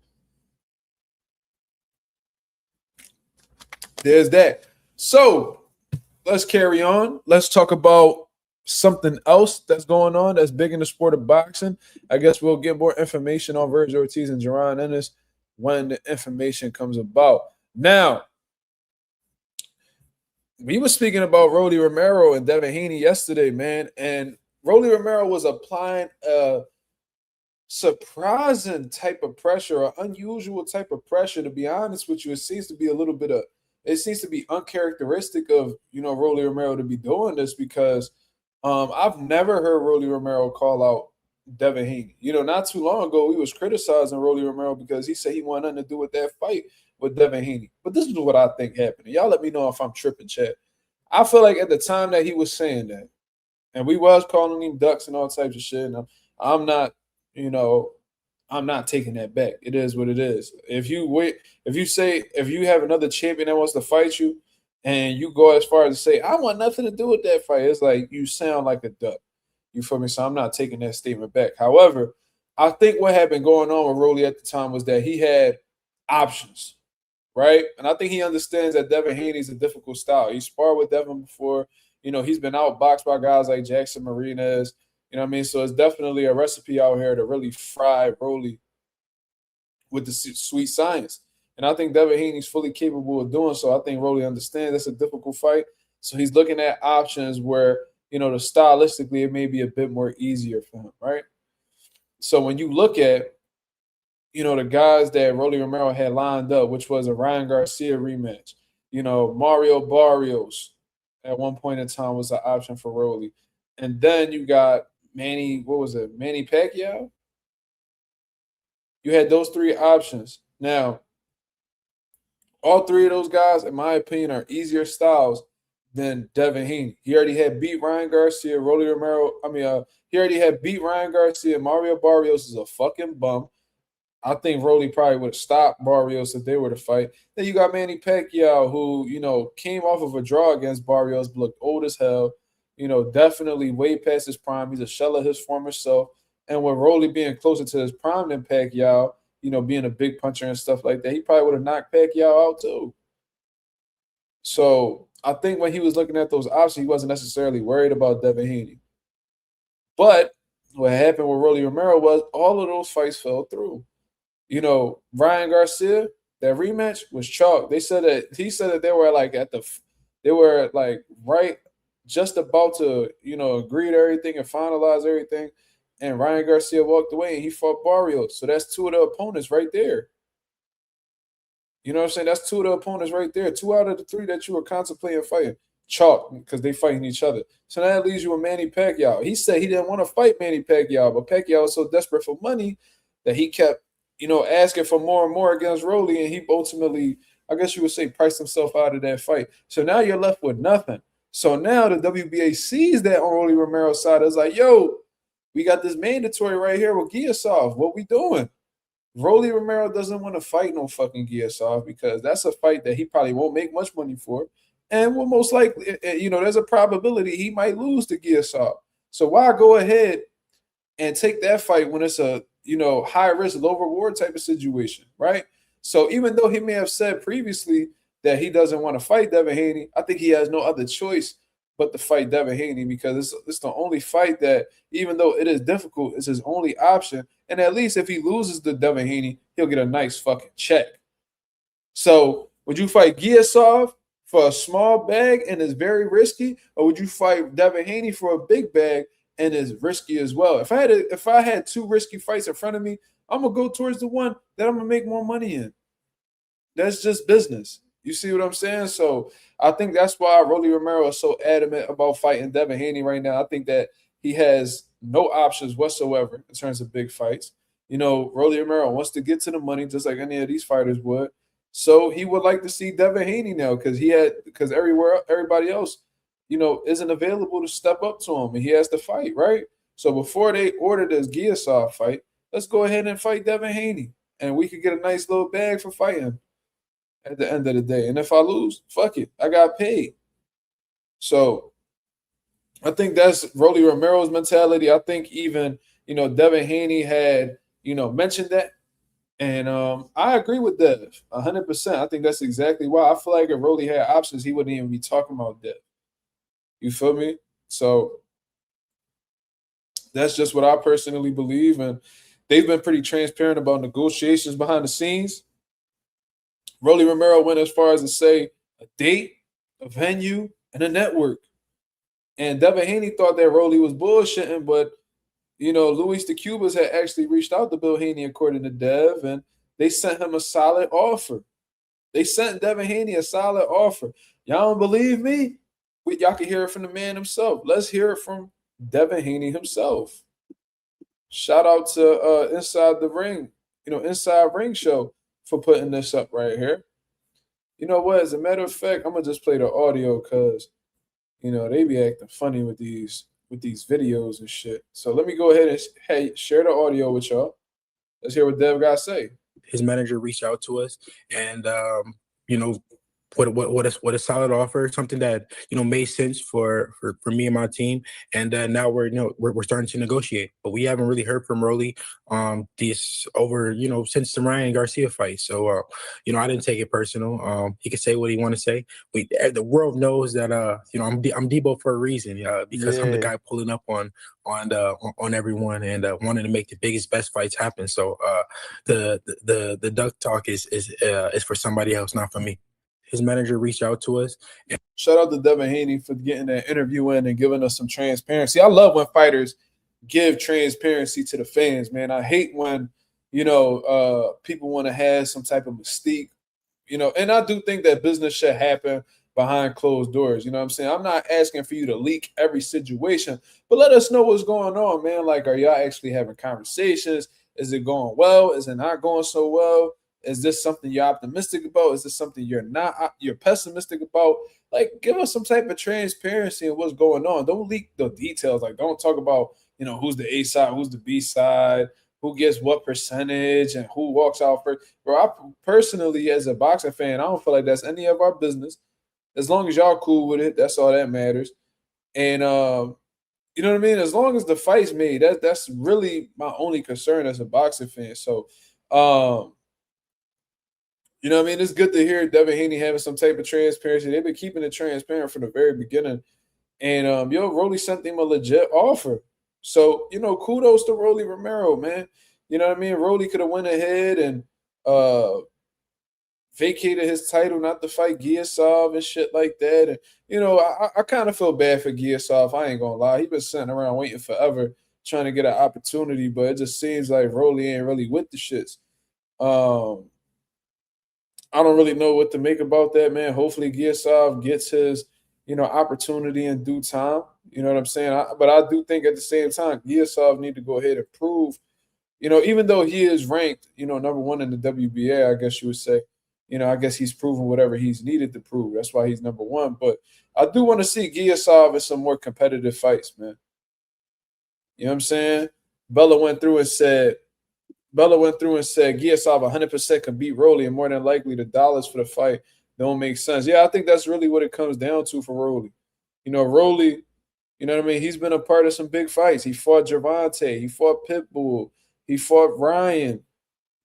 there's that. So let's carry on. Let's talk about something else that's going on that's big in the sport of boxing. I guess we'll get more information on Vergil Ortiz and Jaron Ennis when the information comes about. Now, we were speaking about Rolly Romero and Devin Haney yesterday, man, and Rolly Romero was applying a surprising type of pressure, an unusual type of pressure. To be honest with you, it seems to be uncharacteristic of Rolly Romero to be doing this because I've never heard Rolly Romero call out Devin Haney. Not too long ago, we was criticizing Rolly Romero because he said he wanted nothing to do with that fight with Devin Haney. But this is what I think happened. Y'all let me know if I'm tripping, chat. I feel like at the time that he was saying that, and we was calling him ducks and all types of shit, and I'm not taking that back. It is what it is. If you have another champion that wants to fight you, and you go as far as to say, I want nothing to do with that fight, it's like you sound like a duck. You feel me? So I'm not taking that statement back. However, I think what had been going on with Rolly at the time was that he had options, right? And I think he understands that Devin Haney is a difficult style. He sparred with Devin before. He's been outboxed by guys like Jackson Marinez. So it's definitely a recipe out here to really fry Rolly with the sweet science. And I think Devin Haney's fully capable of doing so. I think Rolly understands that's a difficult fight. So he's looking at options where, stylistically, it may be a bit more easier for him, right? So when you look at, the guys that Rolly Romero had lined up, which was a Ryan Garcia rematch, Mario Barrios at one point in time was an option for Rolly. And then you got Manny Pacquiao? You had those three options. Now, all three of those guys, in my opinion, are easier styles than Devin Haney. He already had beat Ryan Garcia, Rolly Romero. He already had beat Ryan Garcia. Mario Barrios is a fucking bum. I think Rolly probably would have stopped Barrios if they were to fight. Then you got Manny Pacquiao, who, came off of a draw against Barrios, but looked old as hell. Definitely way past his prime. He's a shell of his former self. And with Rolly being closer to his prime than Pacquiao, being a big puncher and stuff like that, he probably would have knocked Pacquiao out too. So I think when he was looking at those options, he wasn't necessarily worried about Devin Haney. But what happened with Rolly Romero was all of those fights fell through. Ryan Garcia, that rematch was chalk. He said that they were right just about to, agree to everything and finalize everything. And Ryan Garcia walked away and he fought Barrios. So that's two of the opponents right there. You know what I'm saying? That's two of the opponents right there. 2 out of the 3 that you were contemplating fighting. Chalk, because they fighting each other. So now that leaves you with Manny Pacquiao. He said he didn't want to fight Manny Pacquiao, but Pacquiao was so desperate for money that he kept, asking for more and more against Rolly, and he ultimately, I guess you would say, priced himself out of that fight. So now you're left with nothing. So now the WBA sees that on Rolly Romero's side. It's like, yo, we got this mandatory right here with Giasov. What we doing? Rolly Romero doesn't want to fight no fucking Giasov because that's a fight that he probably won't make much money for. And will most likely, there's a probability he might lose to Giasov. So why go ahead and take that fight when it's a, high risk, low reward type of situation, right? So even though he may have said previously that he doesn't want to fight Devin Haney, I think he has no other choice but to fight Devin Haney because it's the only fight that, even though it is difficult, is his only option. And at least if he loses to Devin Haney, he'll get a nice fucking check. So would you fight Giasov for a small bag and is very risky, or would you fight Devin Haney for a big bag and is risky as well? If I had 2 risky fights in front of me, I'm gonna go towards the one that I'm gonna make more money in. That's just business. You see what I'm saying? So I think that's why Rolly Romero is so adamant about fighting Devin Haney right now. I think that he has no options whatsoever in terms of big fights. Rolly Romero wants to get to the money just like any of these fighters would. So he would like to see Devin Haney now because everybody else, isn't available to step up to him and he has to fight, right? So before they order this Giasov fight, let's go ahead and fight Devin Haney. And we could get a nice little bag for fighting at the end of the day. And if I lose, fuck it. I got paid. So I think that's Rolly Romero's mentality. I think even, Devin Haney had, mentioned that. And I agree with Dev 100%. I think that's exactly why. I feel like if Rolly had options, he wouldn't even be talking about Dev. You feel me? So that's just what I personally believe. And they've been pretty transparent about negotiations behind the scenes. Rolly Romero went as far as to say a date, a venue, and a network. And Devin Haney thought that Rolly was bullshitting, but Luis de Cubas had actually reached out to Bill Haney, according to Dev, and they sent him a solid offer. They sent Devin Haney a solid offer. Y'all don't believe me? Y'all can hear it from the man himself. Let's hear it from Devin Haney himself. Shout out to Inside the Ring, Inside Ring Show for putting this up right here. You know what? As a matter of fact, I'm gonna just play the audio because they be acting funny with these videos and shit. So let me go ahead and share the audio with y'all. Let's hear what Dev got to say. His manager reached out to us and what a solid offer, something that made sense for me and my team, and now we're starting to negotiate, but we haven't really heard from Rolly this over since the Ryan Garcia fight. So I didn't take it personal. He can say what he want to say. The world knows that I'm Debo for a reason, because I'm the guy pulling up on everyone and wanting to make the biggest, best fights happen. So the duck talk is for somebody else, not for me. His manager reached out to us. Shout out to Devin Haney for getting that interview in and giving us some transparency. I love when fighters give transparency to the fans, man. I hate when, people want to have some type of mystique, and I do think that business should happen behind closed doors. You know what I'm saying? I'm not asking for you to leak every situation, but let us know what's going on, man. Like, are y'all actually having conversations? Is it going well? Is it not going so well? Is this something you're optimistic about? Is this something you're pessimistic about? Like, give us some type of transparency in what's going on. Don't leak the details. Like, don't talk about, who's the A side, who's the B side, who gets what percentage, and who walks out first. Bro, I personally, as a boxing fan, I don't feel like that's any of our business. As long as y'all cool with it, that's all that matters. And you know what I mean? As long as the fight's made, that's really my only concern as a boxing fan. So you know what I mean? It's good to hear Devin Haney having some type of transparency. They've been keeping it transparent from the very beginning. And Rolly sent him a legit offer. So, kudos to Rolly Romero, man. You know what I mean? Rolly could have went ahead and vacated his title not to fight Giasov and shit like that. And, I kind of feel bad for Giasov. I ain't gonna lie. He's been sitting around waiting forever trying to get an opportunity, but it just seems like Rolly ain't really with the shits. I don't really know what to make about that, man. Hopefully, Giasov gets his, opportunity in due time. You know what I'm saying? But I do think at the same time, Giasov need to go ahead and prove, even though he is ranked, number one in the WBA, I guess you would say, I guess he's proven whatever he's needed to prove. That's why he's number one. But I do want to see Giasov in some more competitive fights, man. You know what I'm saying? Bella went through and said Giasov 100% can beat Rolly, and more than likely the dollars for the fight don't make sense. Yeah, I think that's really what it comes down to for Rolly. Rolly, you know what I mean? He's been a part of some big fights. He fought Gervonta. He fought Pitbull. He fought Ryan.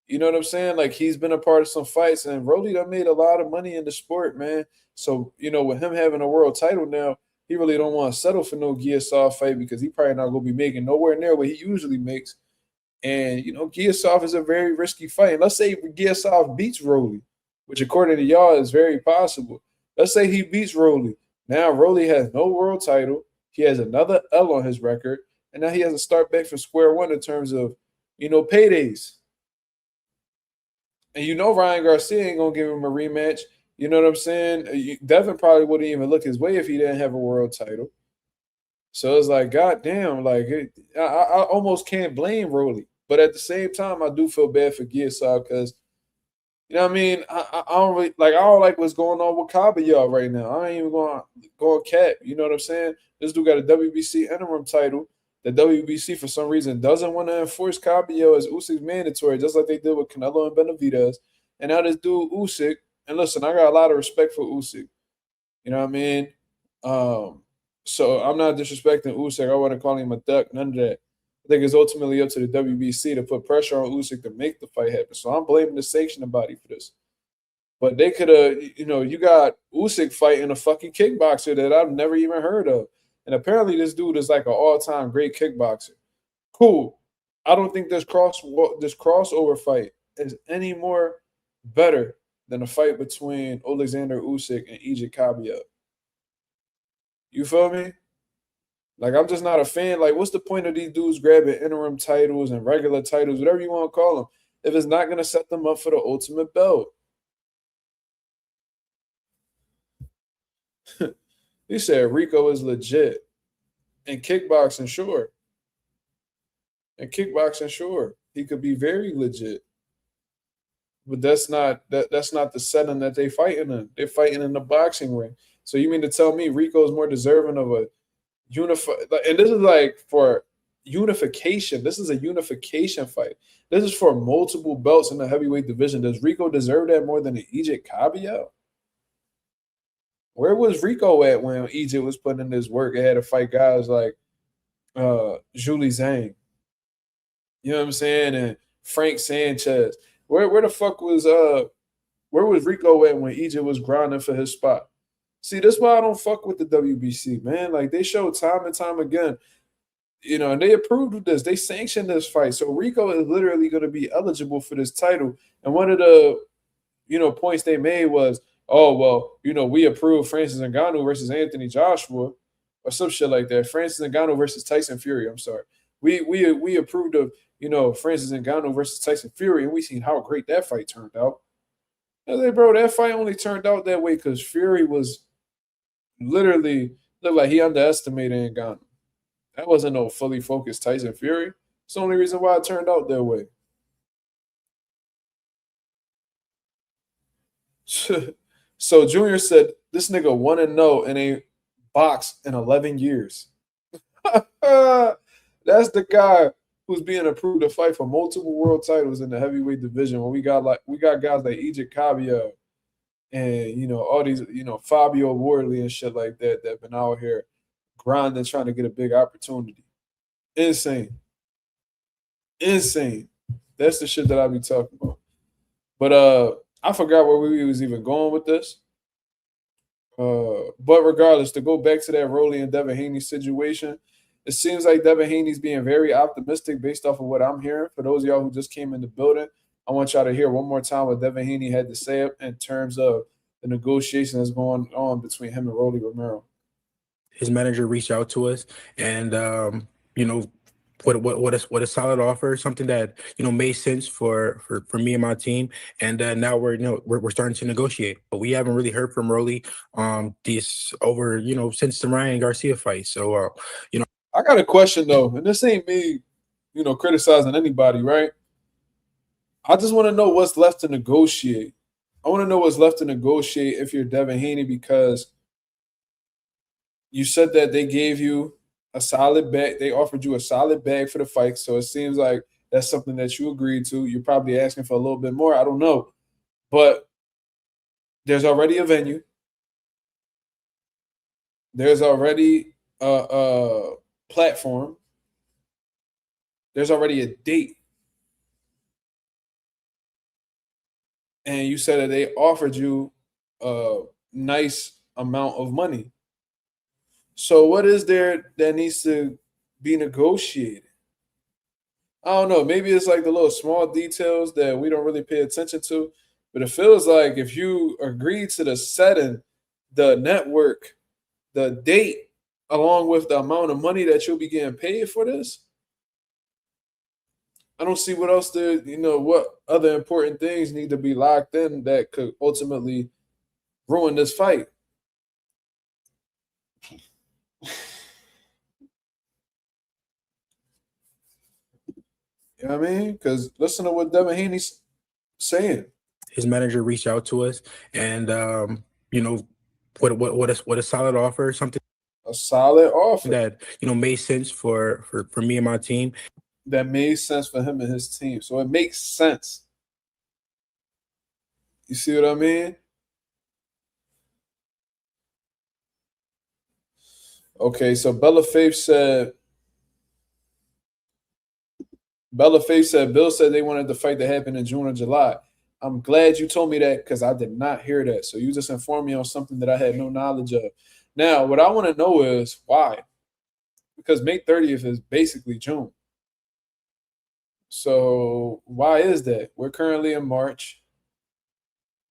You know what I'm saying? Like, he's been a part of some fights, and Rolly done made a lot of money in the sport, man. So, with him having a world title now, he really don't want to settle for no Giasov fight because he probably not going to be making nowhere near what he usually makes. And, Giasov is a very risky fight. And let's say Giasov beats Rolly, which according to y'all is very possible. Let's say he beats Rolly. Now Rolly has no world title. He has another L on his record. And now he has to start back from square one in terms of, paydays. And Ryan Garcia ain't going to give him a rematch. You know what I'm saying? Devin probably wouldn't even look his way if he didn't have a world title. So it's like, goddamn, like I almost can't blame Rolly. But at the same time, I do feel bad for Giasov because, you know what I mean? I don't really I don't like what's going on with Kabayel right now. I ain't even going cap. You know what I'm saying? This dude got a WBC interim title. The WBC, for some reason, doesn't want to enforce Kabayel as Usyk's mandatory, just like they did with Canelo and Benavidez. And now this dude, Usyk, and listen, I got a lot of respect for Usyk. You know what I mean? So I'm not disrespecting Usyk. I wouldn't call him a duck, none of that. I think it's ultimately up to the WBC to put pressure on Usyk to make the fight happen. So I'm blaming the sanctioning body for this. But they could have, you got Usyk fighting a fucking kickboxer that I've never even heard of. And apparently this dude is like an all-time great kickboxer. Cool. I don't think this crossover fight is any more better than a fight between Alexander Usyk and EJ Kabayel. You feel me? Like, I'm just not a fan. Like, what's the point of these dudes grabbing interim titles and regular titles, whatever you want to call them, if it's not going to set them up for the ultimate belt? He said Rico is legit. And kickboxing, sure. He could be very legit. But that's not the setting that they fighting in. They're fighting in the boxing ring. So you mean to tell me Rico is more deserving of a unified? And this is like for unification. This is a unification fight. This is for multiple belts in the heavyweight division. Does Rico deserve that more than EJ Kabayel? Where was Rico at when EJ was putting in this work? It had to fight guys like Julie Zhang. You know what I'm saying? And Frank Sanchez. Where the fuck was Rico at when EJ was grinding for his spot? See, that's why I don't fuck with the WBC, man. Like, they showed time and time again, and they approved of this. They sanctioned this fight. So Rico is literally going to be eligible for this title. And one of the, points they made was, oh, well, we approved Francis Ngannou versus Anthony Joshua or some shit like that. Francis Ngannou versus Tyson Fury. I'm sorry. We approved of, Francis Ngannou versus Tyson Fury, and we seen how great that fight turned out. And they, bro, that fight only turned out that way because Fury was literally looked like he underestimated Ngannou. That wasn't no fully focused Tyson Fury. It's the only reason why it turned out that way. So Junior said, this nigga 1-0 and ain't boxed in 11 years. That's the guy who's being approved to fight for multiple world titles in the heavyweight division when we got guys like EJ Kabayel and all these, Fabio Wardley and shit like that have been out here grinding, trying to get a big opportunity. Insane. That's the shit that I be talking about. But I forgot where we was even going with this. But regardless, to go back to that Rolly and Devin Haney situation, it seems like Devin Haney's being very optimistic based off of what I'm hearing. For those of y'all who just came in the building, I want y'all to hear one more time what Devin Haney had to say in terms of the negotiation that's going on between him and Rolly Romero. His manager reached out to us and, what a solid offer, something that made sense for me and my team, and now we're starting to negotiate, but we haven't really heard from Rolly these over since the Ryan Garcia fight. So I got a question though, and this ain't me, criticizing anybody, right? I just want to know what's left to negotiate. I want to know what's left to negotiate if you're Devin Haney, because you said that they gave you a solid bag. They offered you a solid bag for the fight. So it seems like that's something that you agreed to. You're probably asking for a little bit more. I don't know. But there's already a venue. There's already a platform. There's already a date. And you said that they offered you a nice amount of money. So what is there that needs to be negotiated? I don't know. Maybe it's like the little small details that we don't really pay attention to. But it feels like if you agree to the setting, the network, the date, along with the amount of money that you'll be getting paid for this, I don't see what else what other important things need to be locked in that could ultimately ruin this fight. You know what I mean? Because listen to what Devin Haney's saying. his manager reached out to us, and what a solid offer, something A solid offer that made sense for me and my team. that made sense for him and his team. So it makes sense. You see what I mean? Okay, so Bella Faith said Bill said they wanted the fight to happen in June or July. I'm glad you told me that because I did not hear that. So you just informed me on something that I had no knowledge of. Now, what I want to know is why? Because May 30th is basically June. So why is that? We're currently in March.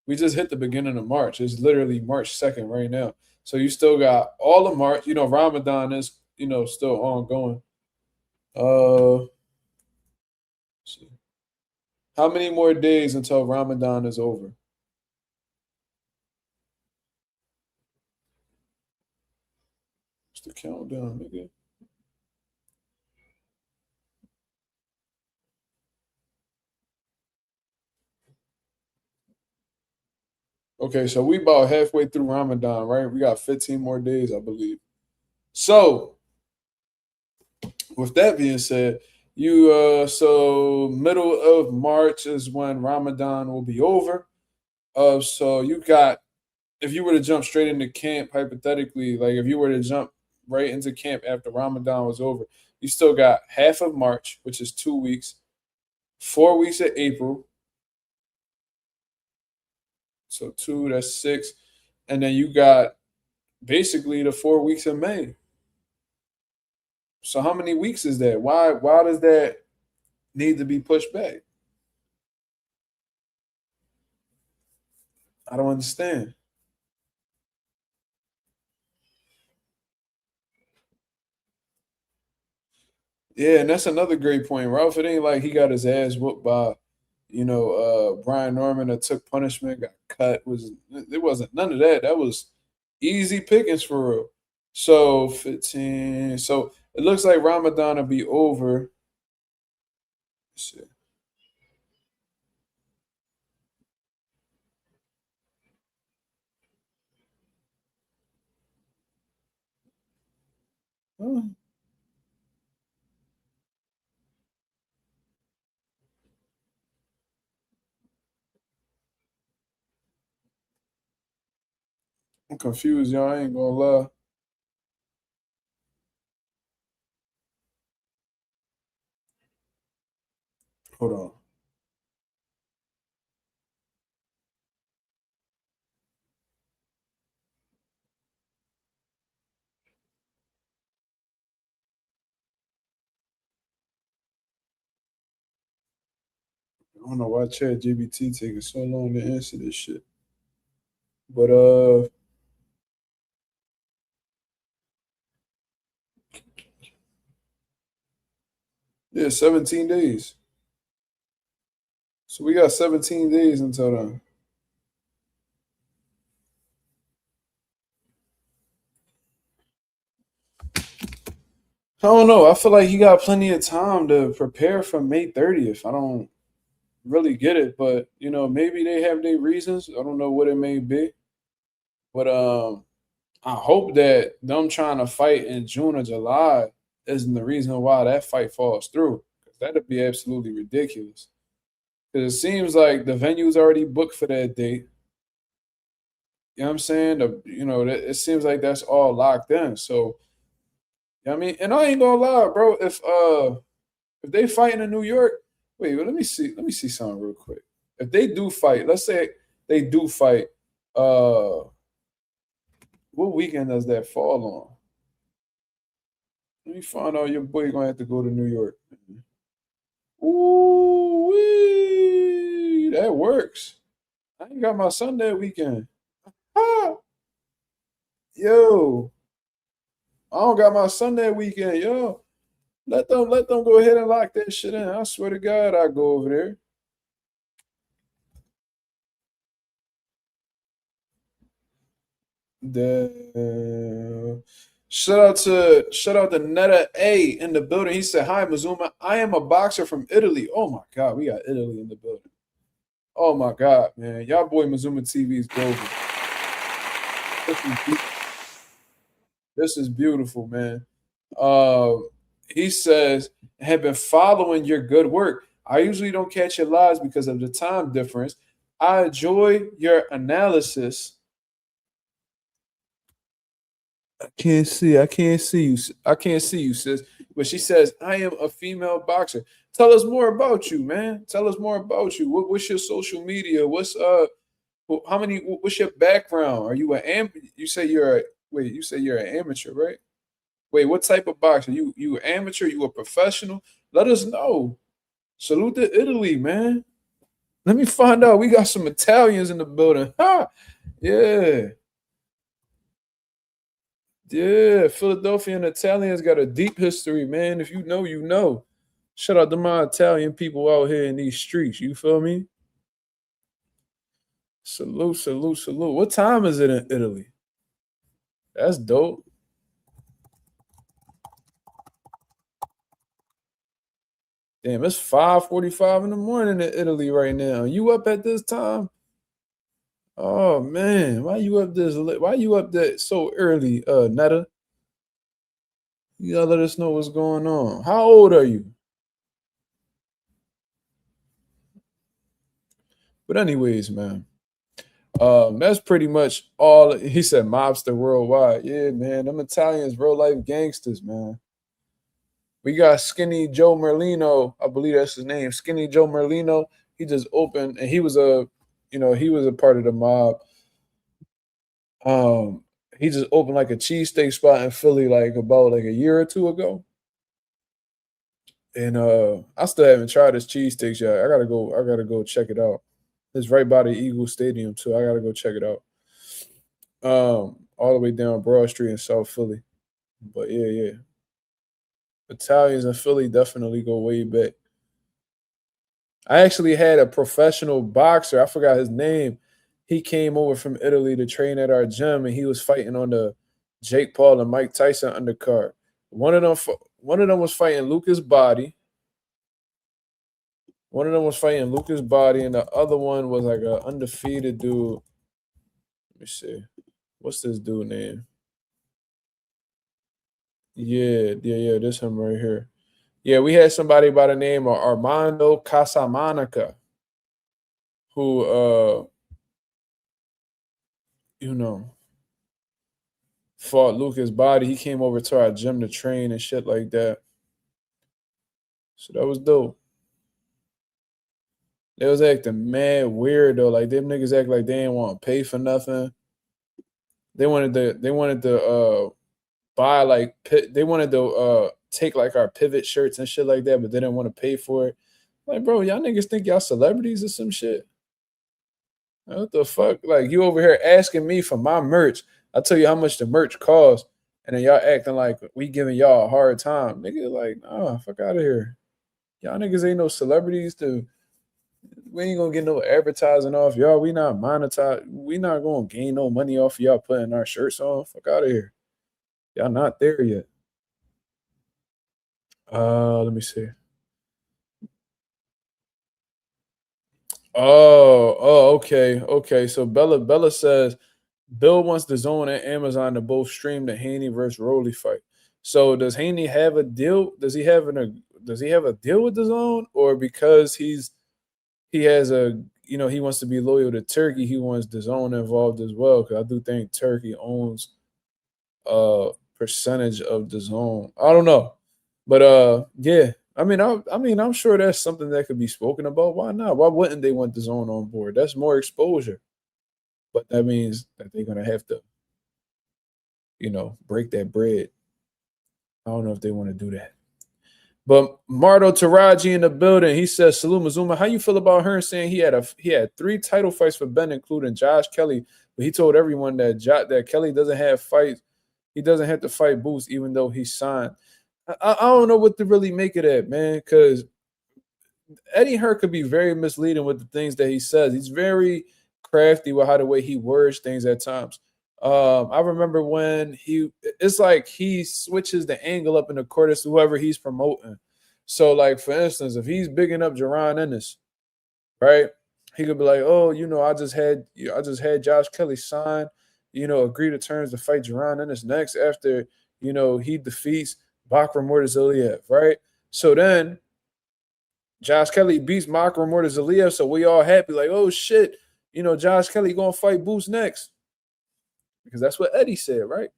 We just hit the beginning of March. It's literally March 2nd right now. So you still got all of March. Ramadan is, still ongoing. Let's see. How many more days until Ramadan is over? What's the countdown, nigga? Okay, so we about halfway through Ramadan, right? We got 15 more days, I believe. So, with that being said, so middle of March is when Ramadan will be over. So you got, if you were to jump straight into camp, hypothetically, like if you were to jump right into camp after Ramadan was over, you still got half of March, which is 2 weeks, 4 weeks of April. So 2, that's 6. And then you got basically the 4 weeks of May. So how many weeks is that? Why does that need to be pushed back? I don't understand. Yeah, and that's another great point, Ralph. It ain't like he got his ass whooped by, Brian Norman that took punishment, got cut. It wasn't none of that. That was easy pickings for real. So 15. So it looks like Ramadan will be over. Let's see. Oh, I'm confused, y'all. I ain't gonna lie. Hold on. I don't know why Chat GBT taking so long to answer this shit. But Yeah, 17 days. So we got 17 days until then. I don't know. I feel like he got plenty of time to prepare for May 30th. I don't really get it, but maybe they have their reasons. I don't know what it may be. But I hope that them trying to fight in June or July isn't the reason why that fight falls through. Because that'd be absolutely ridiculous. Because it seems like the venue's already booked for that date. You know what I'm saying? It seems like that's all locked in. So, you know what I mean? And I ain't gonna lie, bro. If they fight in New York, wait, well, let me see. Let me see something real quick. If they do fight, let's say they do fight, what weekend does that fall on? Let me find out your boy gonna have to go to New York. Ooh, that works. I ain't got my son that weekend. Ah, yo, I don't got my son that weekend, yo. Let them go ahead and lock that shit in. I swear to God, I go over there. The shout out to Netta A in the building. He said, "Hi Mazuma, I am a boxer from Italy." Oh my God, we got Italy in the building. Oh my God, man, y'all boy Mazuma TV is golden. This is this is beautiful, man. Uh, he says, "Have been following your good work. I usually don't catch your lives because of the time difference. I enjoy your analysis." I can't see you. I can't see you, sis. But she says, "I am a female boxer." Tell us more about you, man. Tell us more about you. What's your social media? How many? What's your background? Are you You say you're a wait. You say you're an amateur, right? Wait, what type of boxer? You amateur? You a professional? Let us know. Salute to Italy, man. Let me find out. We got some Italians in the building. Ha! Yeah. Yeah, Philadelphia and Italians got a deep history, man. If you know, you know. Shout out to my Italian people out here in these streets. You feel me? Salute, salute, salute. What time is it in Italy? That's dope. Damn, it's 5:45 in the morning in Italy right now. You up at this time? Oh man, why you up this late? Why you up that so early, Netta? You gotta let us know what's going on. How old are you? But anyways, man. That's pretty much all. He said mobster worldwide. Yeah, man. Them Italians, real life gangsters, man. We got Skinny Joe Merlino. I believe that's his name. Skinny Joe Merlino. He just opened and he was a part of the mob. Um, he just opened like a cheesesteak spot in Philly like about like a year or two ago. And I still haven't tried his cheesesteaks yet. I gotta go check it out. It's right by the Eagle Stadium too. I gotta go check it out. All the way down Broad Street in South Philly. But yeah, yeah. Italians in Philly definitely go way back. I actually had a professional boxer. I forgot his name. He came over from Italy to train at our gym, and he was fighting on the Jake Paul and Mike Tyson undercard. One of them was fighting Lucas Body. One of them was fighting Lucas Body, and the other one was like an undefeated dude. Let me see. What's this dude name? Yeah, yeah, yeah. This him right here. Yeah, we had somebody by the name of Armando Casamonica, who you know, fought Lucas Body. He came over to our gym to train and shit like that. So that was dope. They was acting mad weird though. Like them niggas act like they didn't want to pay for nothing. They wanted to buy like they wanted to take like our pivot shirts and shit like that, but they didn't want to pay for it. Like, bro, y'all niggas think y'all celebrities or some shit? Like, what the fuck? Like, you over here asking me for my merch. I tell you how much the merch costs, and then y'all acting like we giving y'all a hard time. Nigga, like, nah, fuck out of here. Y'all niggas ain't no celebrities we ain't gonna get no advertising off y'all. We not monetize. We not gonna gain no money off of y'all putting our shirts on. Fuck out of here. Y'all not there yet. Let me see. Okay. So Bella says Bill wants the Zone and Amazon to both stream the Haney versus Rolly fight. So does Haney have a deal? Does he have a deal with the Zone, or because he has he wants to be loyal to Turkey, he wants the Zone involved as well? Because I do think Turkey owns a percentage of the Zone. I don't know, but yeah. I'm sure that's something that could be spoken about. Why not? Why wouldn't they want the Zone on board? That's more exposure. But that means that they're gonna have to, break that bread. I don't know if they want to do that. But Mardo Taraji in the building. He says, "Salute Mazuma. How you feel about her saying he had 3 title fights for Ben, including Josh Kelly, but he told everyone that Kelly doesn't have fights. He doesn't have to fight Boots, even though he signed." I don't know what to really make of that, man, because Eddie Hearn could be very misleading with the things that he says. He's very crafty with the way he words things at times. I remember when it's like he switches the angle up in the court as to whoever he's promoting. So, like, for instance, if he's bigging up Jaron Ennis, right? He could be like, "Oh, I just had Josh Kelly sign, agree to terms to fight Jaron Ennis next after, he defeats Bakram Murtazaliev, right?" So then Josh Kelly beats Makram Murtazaliev, so we all happy, like, "Oh shit, Josh Kelly gonna fight Boots next," because that's what Eddie said, right?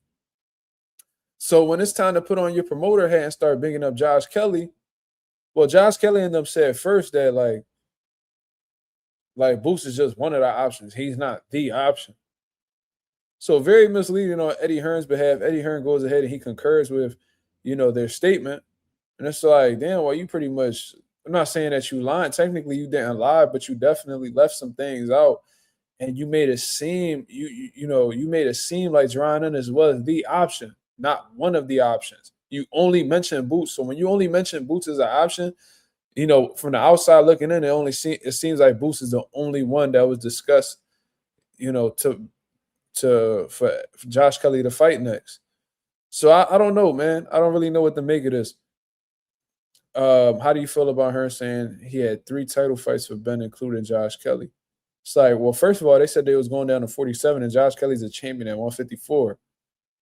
So when it's time to put on your promoter hat and start bigging up Josh Kelly, well, Josh Kelly and them said first that like Boots is just one of the options. He's not the option. So very misleading on Eddie Hearn's behalf. Eddie Hearn goes ahead and he concurs with, their statement. And it's like, damn, well, you pretty much, I'm not saying that you lied. Technically, you didn't lie, but you definitely left some things out. And you made it seem, you made it seem like Jaron Ennis was the option, not one of the options. You only mentioned Boots. So when you only mention Boots as an option, from the outside looking in, it seems like Boots is the only one that was discussed, for Josh Kelly to fight next. So I don't know, man. I don't really know what to make of this. How do you feel about her saying he had 3 title fights for Ben, including Josh Kelly? It's like, well, first of all, they said they was going down to 47, and Josh Kelly's a champion at 154.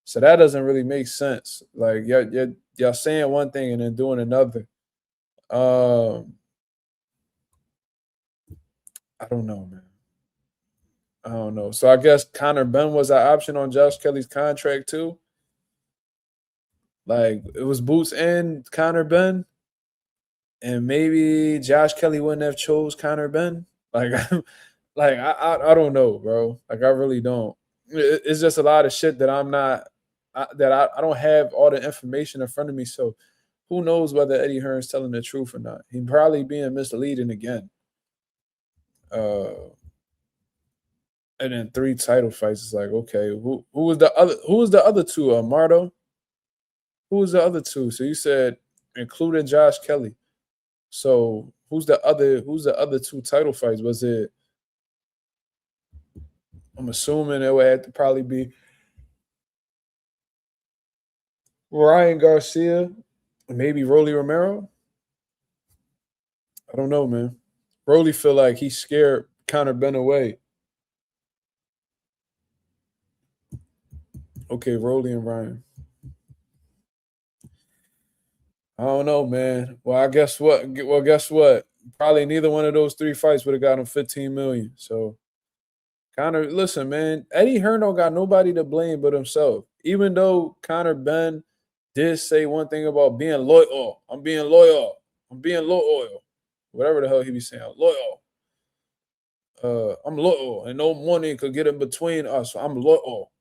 So that doesn't really make sense. Like, y'all saying one thing and then doing another. I don't know, man. I don't know. So I guess Conor Benn was an option on Josh Kelly's contract too. Like, it was Boots and Conor Benn, and maybe Josh Kelly wouldn't have chose Conor Benn. Like, I don't know, bro. Like, I really don't. It's just a lot of shit that I don't have all the information in front of me. So who knows whether Eddie Hearn's telling the truth or not? He's probably being misleading again. And then 3 title fights. It's like, okay, who was the other? Who was the other 2? Mardo. Who was the other 2? So you said including Josh Kelly. So who's the other 2 title fights? Was it? I'm assuming it would have to probably be Ryan Garcia, maybe Rolly Romero. I don't know, man. Rolly feel like he scared Conor Benn away. Okay, Rolly and Ryan. I don't know, man. Well, guess what? Probably neither one of those 3 fights would have got him 15 million. So, Conor, listen, man. Eddie Hearn don't got nobody to blame but himself. Even though Conor Benn did say one thing about being loyal. I'm being loyal. Whatever the hell he be saying. Loyal. I'm loyal, and no money could get in between us. I'm loyal.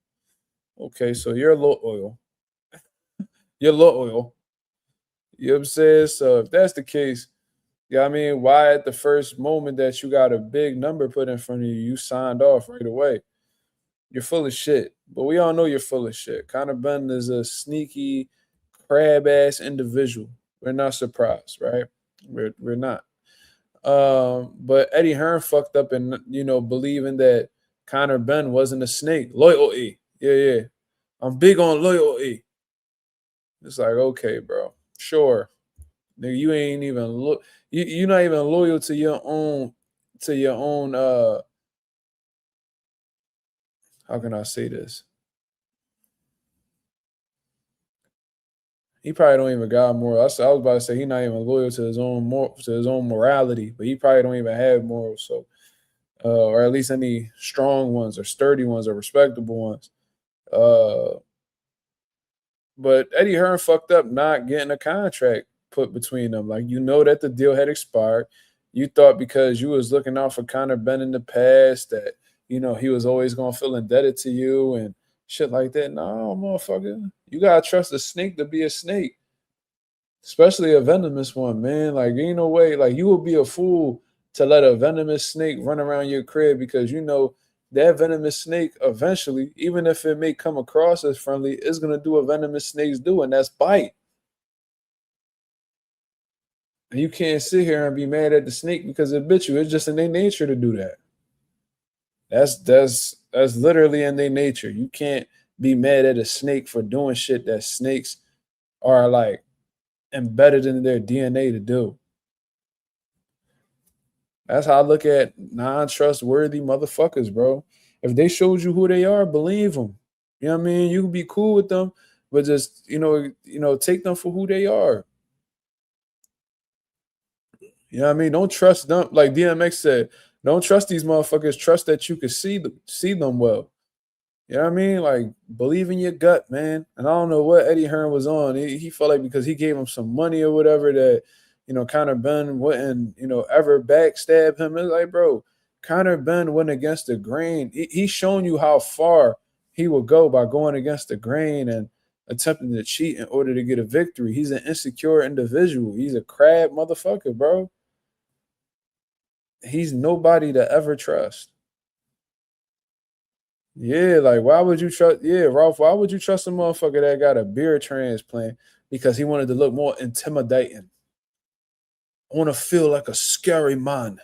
Okay, so you're loyal. You're loyal. You know what I'm saying? So if that's the case, why at the first moment that you got a big number put in front of you, you signed off right away? You're full of shit. But we all know you're full of shit. Conor Benn is a sneaky, crab-ass individual. We're not surprised, right? We're not. But Eddie Hearn fucked up in believing that Conor Benn wasn't a snake. Loyalty. Yeah. I'm big on loyalty. It's like, okay, bro. Sure. Nigga, you ain't even you're not even loyal to your own how can I say this? He probably don't even got moral. I was about to say he not even loyal to his own morality, but he probably don't even have morals. So, or at least any strong ones or sturdy ones or respectable ones. But Eddie Hearn fucked up not getting a contract put between them. Like, that the deal had expired. You thought because you was looking out for Conor Benn in the past that he was always gonna feel indebted to you and shit like that. No, motherfucker, you gotta trust a snake to be a snake. Especially a venomous one, man. Like, ain't no way. Like, you will be a fool to let a venomous snake run around your crib because that venomous snake eventually, even if it may come across as friendly, is gonna do what venomous snakes do, and that's bite. And you can't sit here and be mad at the snake because it bit you. It's just in their nature to do that. That's literally in their nature. You can't be mad at a snake for doing shit that snakes are like embedded in their DNA to do. That's how I look at non-trustworthy motherfuckers, bro. If they showed you who they are, believe them. You know what I mean? You can be cool with them, but just take them for who they are. You know what I mean? Don't trust them. Like DMX said, don't trust these motherfuckers. Trust that you can see them well. You know what I mean? Like, believe in your gut, man. And I don't know what Eddie Hearn was on. He felt like because he gave him some money or whatever that, Conor Benn wouldn't, ever backstab him. It's like, bro, Conor Benn went against the grain. He's shown you how far he will go by going against the grain and attempting to cheat in order to get a victory. He's an insecure individual. He's a crab motherfucker, bro. He's nobody to ever trust. Yeah, like why would you trust? Yeah, Ralph, why would you trust a motherfucker that got a beard transplant because he wanted to look more intimidating? I want to feel like a scary man.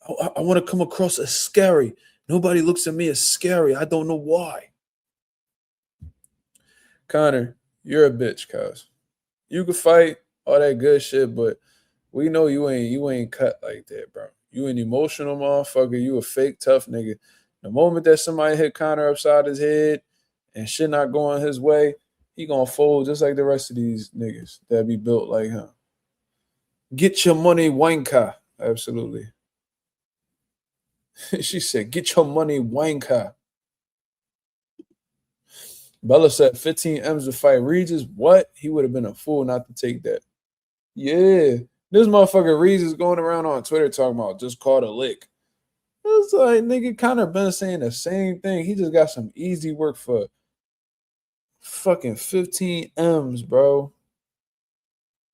I want to come across as scary. Nobody looks at me as scary. I don't know why. Connor, you're a bitch, cuz. You can fight all that good shit, but we know you ain't cut like that, bro. You an emotional motherfucker. You a fake tough nigga. The moment that somebody hit Connor upside his head and shit not going his way, he gonna fold just like the rest of these niggas that be built like him. Get your money, wanker. Absolutely. She said, get your money, wanker. Bella said 15 M's to fight Regis. What? He would have been a fool not to take that. Yeah. This motherfucker Regis going around on Twitter talking about just caught a lick. It's like, nigga, Conor been saying the same thing. He just got some easy work for fucking 15 M's, bro.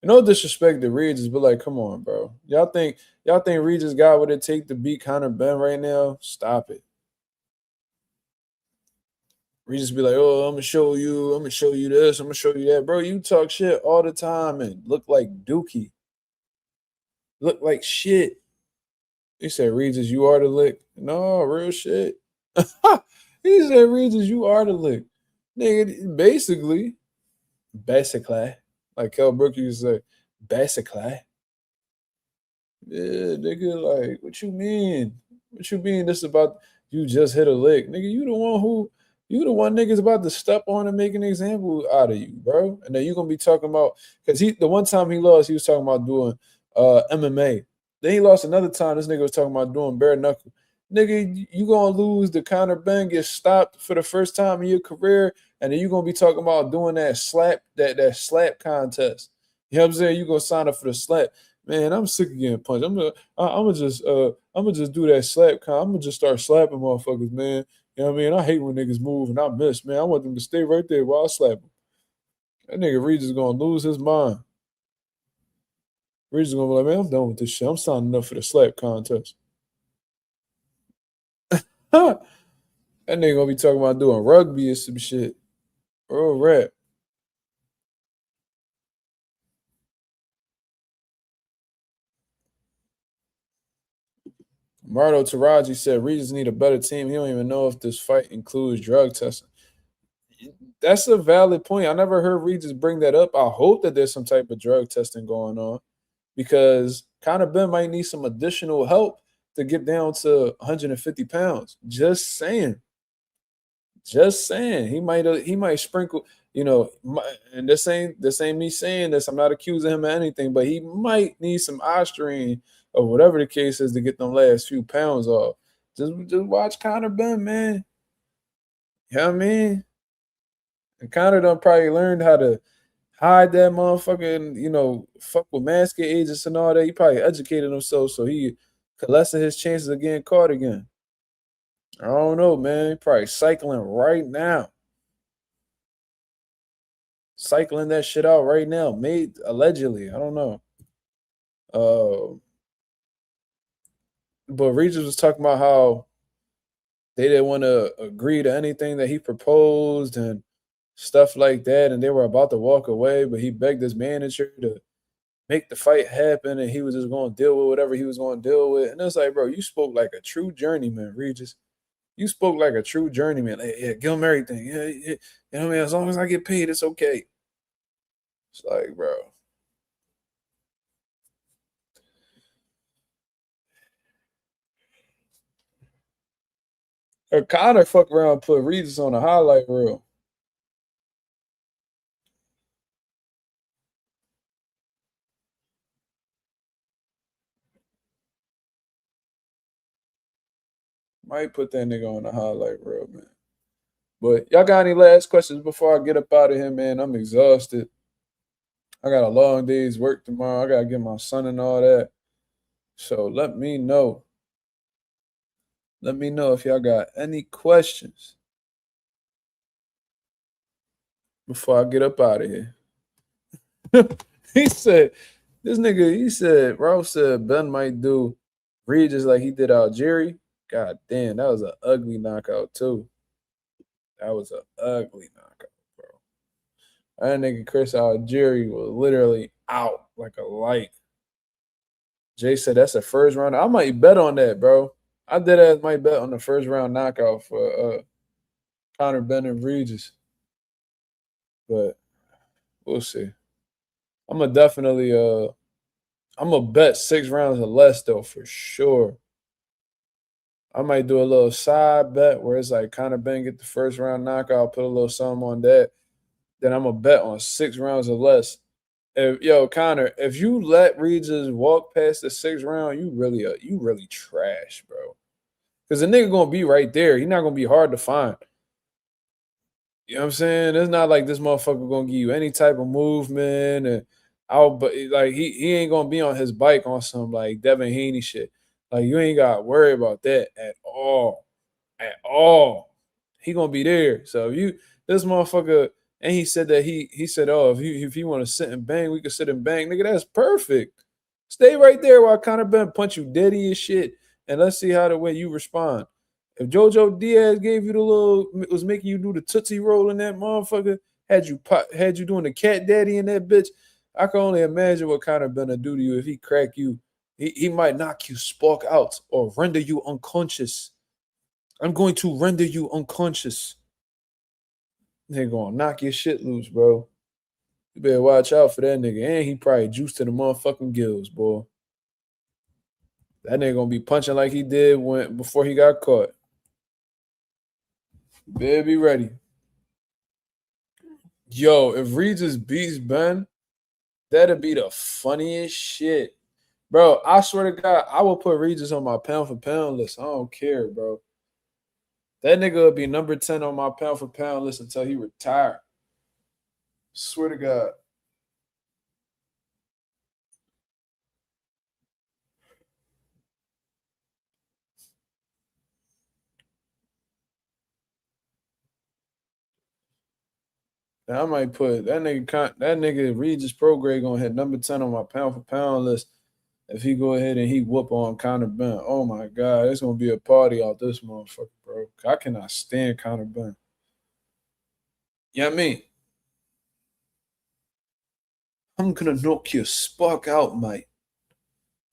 No disrespect to Regis, but like, come on, bro. Y'all think Regis got what it take to beat Conor Benn right now? Stop it. Regis be like, oh, I'm gonna show you this, I'm gonna show you that. Bro, you talk shit all the time and look like Dookie. Look like shit. He said, Regis, you are the lick. No, real shit. He said, Regis, you are the lick. Nigga, basically, like Kel Brook used to say, basically. Yeah, nigga, like, what you mean? What you mean this about you just hit a lick? Nigga, you the one niggas about to step on and make an example out of you, bro. And then you gonna be talking about because the one time he lost, he was talking about doing MMA. Then he lost another time. This nigga was talking about doing bare knuckle. Nigga, you gonna lose the Conor Benn, get stopped for the first time in your career, and then you gonna be talking about doing that slap contest. You know what I'm saying? You gonna sign up for the slap. Man, I'm sick of getting punched. I'm gonna just do that slap I'm gonna just start slapping motherfuckers, man. You know what I mean? I hate when niggas move and I miss, man. I want them to stay right there while I slap them. That nigga Regis gonna lose his mind. Regis gonna be like, man, I'm done with this shit. I'm signing up for the slap contest. That nigga gonna be talking about doing rugby or some shit. Real rap. Mardo Taraji said Regis need a better team. He don't even know if this fight includes drug testing. That's a valid point. I never heard Regis bring that up. I hope that there's some type of drug testing going on because Conor Ben might need some additional help to get down to 150 pounds. Just saying. Just saying. He might sprinkle, and this ain't me saying this. I'm not accusing him of anything, but he might need some Osterine or whatever the case is to get them last few pounds off. Just watch Conor Ben, man. You know what I mean? And Conor done probably learned how to hide that motherfucking, fuck with masking agents and all that. He probably educated himself so he could lessen his chances of getting caught again. I don't know, man. He probably cycling right now. Cycling that shit out right now. Made allegedly. I don't know. But Regis was talking about how they didn't want to agree to anything that he proposed and stuff like that, and they were about to walk away, but he begged his manager to make the fight happen, and he was just going to deal with whatever he was going to deal with. And it's like, bro, you spoke like a true journeyman, Regis. You spoke like a true journeyman. Like, yeah, give him everything. Yeah, you know what I mean? As long as I get paid, it's okay. It's like, bro. Or Connor fuck around and put Regis on a highlight reel. Might put that nigga on the highlight reel, man. But y'all got any last questions before I get up out of here, man? I'm exhausted. I got a long day's work tomorrow. I gotta get my son and all that. So let me know. Let me know if y'all got any questions before I get up out of here. He said, Ralph said Ben might do Regis like he did Algieri. God damn, that was an ugly knockout, too. That was an ugly knockout, bro. That nigga Chris Algieri was literally out like a light. Jay said that's a first round. I might bet on that, bro. I did as my bet on the first round knockout for Conor Ben and Regis. But we'll see. I'm gonna definitely I'm gonna bet 6 rounds or less though for sure. I might do a little side bet where it's like Conor Ben get the first round knockout, put a little something on that. Then I'm gonna bet on 6 rounds or less. Connor, if you let Regis walk past the 6th round, you really trash, bro. Because the nigga gonna be right there. He's not gonna be hard to find. You know what I'm saying? It's not like this motherfucker gonna give you any type of movement and but like he ain't gonna be on his bike on some like Devin Haney shit. Like you ain't gotta worry about that at all. At all. He gonna be there. So if this motherfucker, and he said that he said, oh, if you want to sit and bang, we can sit and bang. Nigga, that's perfect. Stay right there while Conor Ben punch you dead as shit. And let's see how the way you respond. If Jojo Diaz gave you was making you do the Tootsie Roll in that motherfucker, had you doing the cat daddy in that bitch, I can only imagine what Conor Ben to do to you if he crack you. He might knock you spark out or render you unconscious. I'm going to render you unconscious. They're gonna knock your shit loose, bro. You better watch out for that nigga. And he probably juiced to the motherfucking gills, boy. That nigga gonna be punching like he did before he got caught. Better be ready. Yo, if Regis beats Ben, that'd be the funniest shit. Bro, I swear to God, I will put Regis on my pound for pound list. I don't care, bro. That nigga will be number 10 on my pound for pound list until he retire. Swear to God. And I might put that nigga Regis Prograde gonna hit number 10 on my pound for pound list if he go ahead and he whoop on Conor Ben. Oh my God, it's gonna be a party out this motherfucker, bro. I cannot stand Conor Ben. You know what I mean? I'm gonna knock your spark out, mate.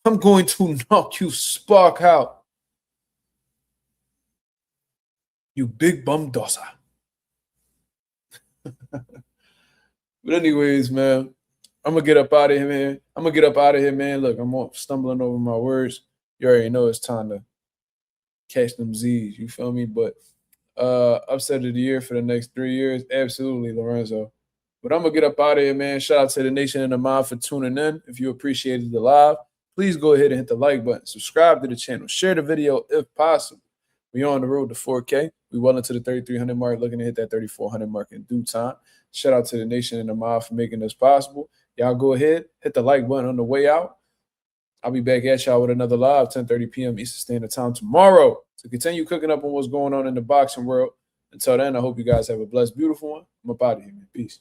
I'm going to knock you spark out. You big bum dosa. But anyways, man, I'm gonna get up out of here, man. Look, I'm stumbling over my words. You already know it's time to catch them Z's. You feel me? But upset of the year for the next 3 years, absolutely, Lorenzo. But I'm gonna get up out of here, man. Shout out to the nation and the mob for tuning in. If you appreciated the live, please go ahead and hit the like button. Subscribe to the channel. Share the video if possible. We on the road to 4K. We well into the 3,300 mark, looking to hit that 3,400 mark in due time. Shout out to the nation and the mob for making this possible. Y'all go ahead, hit the like button on the way out. I'll be back at y'all with another live, 10:30 p.m. Eastern Standard Time tomorrow to continue cooking up on what's going on in the boxing world. Until then, I hope you guys have a blessed, beautiful one. I'm up out of here, man. Peace.